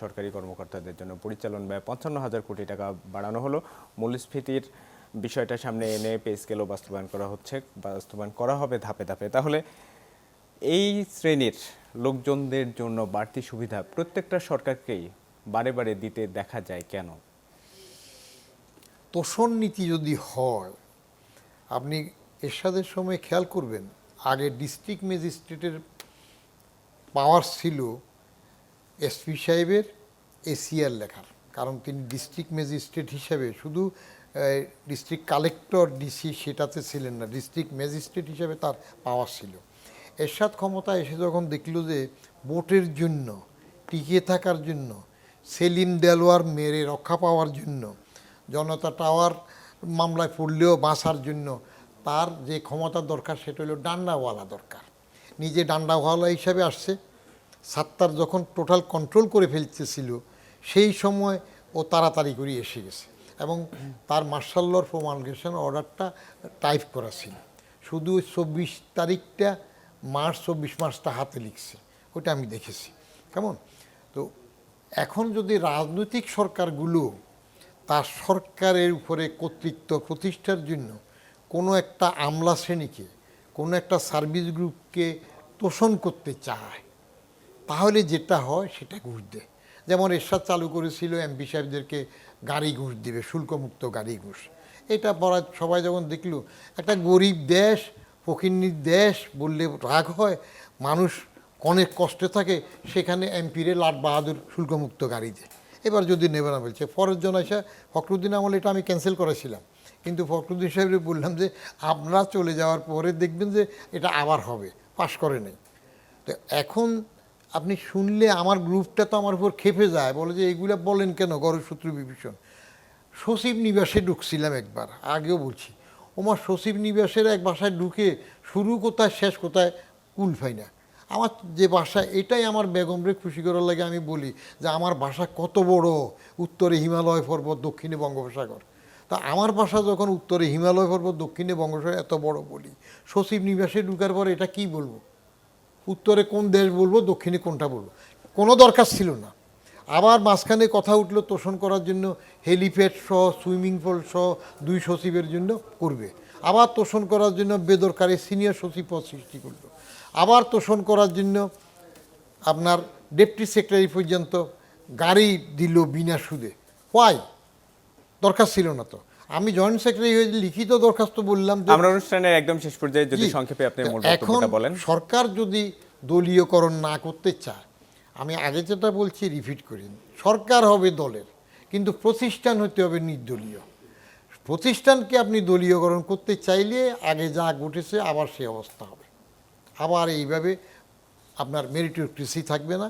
সরকারি কর্মকর্তাদের জন্য পরিচালন ব্যয় 55,000 কোটি টাকা বাড়ানো হলো। মূল্যস্ফীতির বিষয়টা সামনে এনে পে স্কেলও বাস্তবায়ন করা হবে ধাপে ধাপে। তাহলে এই শ্রেণীর লোকজনদের জন্য বাড়তি সুবিধা প্রত্যেকটা সরকারকেই বারে বারে দিতে দেখা যায় কেন? তোষণ নীতি যদি হয়, আপনি এরশাদের সময় খেয়াল করবেন আগে ডিস্ট্রিক্ট ম্যাজিস্ট্রেটের পাওয়ার ছিল এসপি সাহেবের এসিআর লেখার, কারণ তিনি ডিস্ট্রিক্ট ম্যাজিস্ট্রেট হিসেবে শুধু ডিস্ট্রিক্ট কালেক্টর ডিসি সেটাতে ছিলেন না, ডিস্ট্রিক্ট ম্যাজিস্ট্রেট হিসেবে তার পাওয়ার ছিল। এরশাদ ক্ষমতা এসে যখন দেখল যে ভোটের জন্য টিকে থাকার জন্য, সেলিম দেলোয়ার মেরে রক্ষা পাওয়ার জন্য, জনতা টাওয়ার মামলায় পড়লেও বাঁচার জন্য তার যে ক্ষমতা দরকার সেটা হলো ডান্ডাওয়ালা দরকার। নিজে ডান্ডাওয়ালা হিসাবে আসছে। সাত্তার যখন টোটাল কন্ট্রোল করে ফেলতেছিল সেই সময় ও তাড়াতাড়ি করে এসে গেছে এবং তার মার্শাল লর প্রোমালগেশন অর্ডারটা টাইপ করা ছিল। শুধু 24 তারিখটা মার্চ 24 মার্চটা হাতে লিখছে, ওটা আমি দেখেছি। কেমন? তো এখন যদি রাজনৈতিক সরকারগুলো তার সরকারের উপরে কর্তৃত্ব প্রতিষ্ঠার জন্য কোনো একটা আমলা শ্রেণীকে, কোনো একটা সার্ভিস গ্রুপকে তোষণ করতে চায়, তাহলে যেটা হয় সেটা ঘুষ দেয়। যেমন এরশাদ চালু করেছিল এমপি সাহেবদেরকে গাড়ি ঘুষ দেবে, শুল্কমুক্ত গাড়ি ঘুষ। এটা পড়া সবাই যখন দেখলো, একটা গরিব দেশ, ফকিন্নির দেশ বললে রাগ হয়, মানুষ অনেক কষ্টে থাকে, সেখানে এমপিরে লাট বাহাদুর শুল্কমুক্ত গাড়ি দেয়। এবার যদি নেবে না বলছে, পরের জন এসে ফখরুদ্দিন আমলে এটা আমি ক্যান্সেল করেছিলাম, কিন্তু ফখরুদ্দিন সাহেবকে বললাম যে আপনারা চলে যাওয়ার পরে দেখবেন যে এটা আবার হবে, পাশ করে নেই। তো এখন আপনি শুনলে আমার গ্রুপটা তো আমার উপর খেপে যায়, বলে যে এইগুলা বলেন কেন গণশত্রু বিভীষণ। সচিব নিবাসে ঢুকছিলাম একবার, আগেও বলছি, ওমার সচিব নিবাসের এক বাসায় ঢুকে শুরু কোথায় শেষ কোথায় কুল পাই না। আমার যে বাসা, এটাই আমার বেগমরে খুশি করার লাগে আমি বলি যে আমার বাসা কত বড়, উত্তরে হিমালয় পর্বত, দক্ষিণে বঙ্গোপসাগর। তা আমার বাসা যখন উত্তরে হিমালয় পর্বত, দক্ষিণে বঙ্গোপসাগর এত বড় বলি, সচিব নিবাসে ঢুকার পর এটা কি বলবো, উত্তরে কোন দেশ বলবো, দক্ষিণে কোনটা বলবো, কোনো দরকার ছিল না। আবার মাঝখানে কথা উঠলো তোষণ করার জন্য হেলিপ্যাড সহ সুইমিং পুল সহ 2 সচিবের জন্য করবে, আবার তোষণ করার জন্য বেদরকারি সিনিয়র সচিব পদ সৃষ্টি করলো, আবার তোষণ করার জন্য আপনার ডেপুটি সেক্রেটারি পর্যন্ত গাড়ি দিল বিনা সুদে। হোয়াই? দরকার ছিল না তো। আমি জয়েন্ট সেক্রেটারি হয়ে লিখিত দরখাস্ত বললাম যে আমরা অনুষ্ঠানের একদম শেষ পর্যায়ে যদি জি, সংক্ষেপে আপনি মূল এখন বক্তব্যটা বলেন। সরকার যদি দলীয়করণ না করতে চায়, আমি আগে যেটা বলছি রিপিট করি, সরকার হবে দলের, কিন্তু প্রতিষ্ঠান হতে হবে নির্দলীয়। প্রতিষ্ঠানকে আপনি দলীয়করণ করতে চাইলে আগে যা ঘটেছে আবার সেই অবস্থা হবে। আবার এইভাবে আপনার মেরিটোক্রেসি থাকবে না,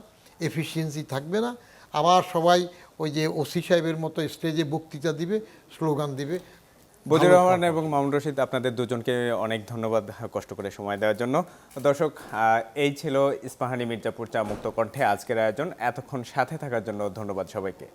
এফিসিয়েন্সি থাকবে না, আবার সবাই ওই যে ওসি সাহেবের মতো স্টেজে বক্তৃতা দিবে, স্লোগান দিবে। বদিউর রহমান এবং মামুন রশিদ, আপনাদের দুজনকে অনেক ধন্যবাদ কষ্ট করে সময় দেওয়ার জন্য। দর্শক, এই ছিল ইস্পাহানি মির্জাপুর চা মুক্ত কণ্ঠে আজকের আয়োজন। এতক্ষণ সাথে থাকার জন্য ধন্যবাদ সবাইকে।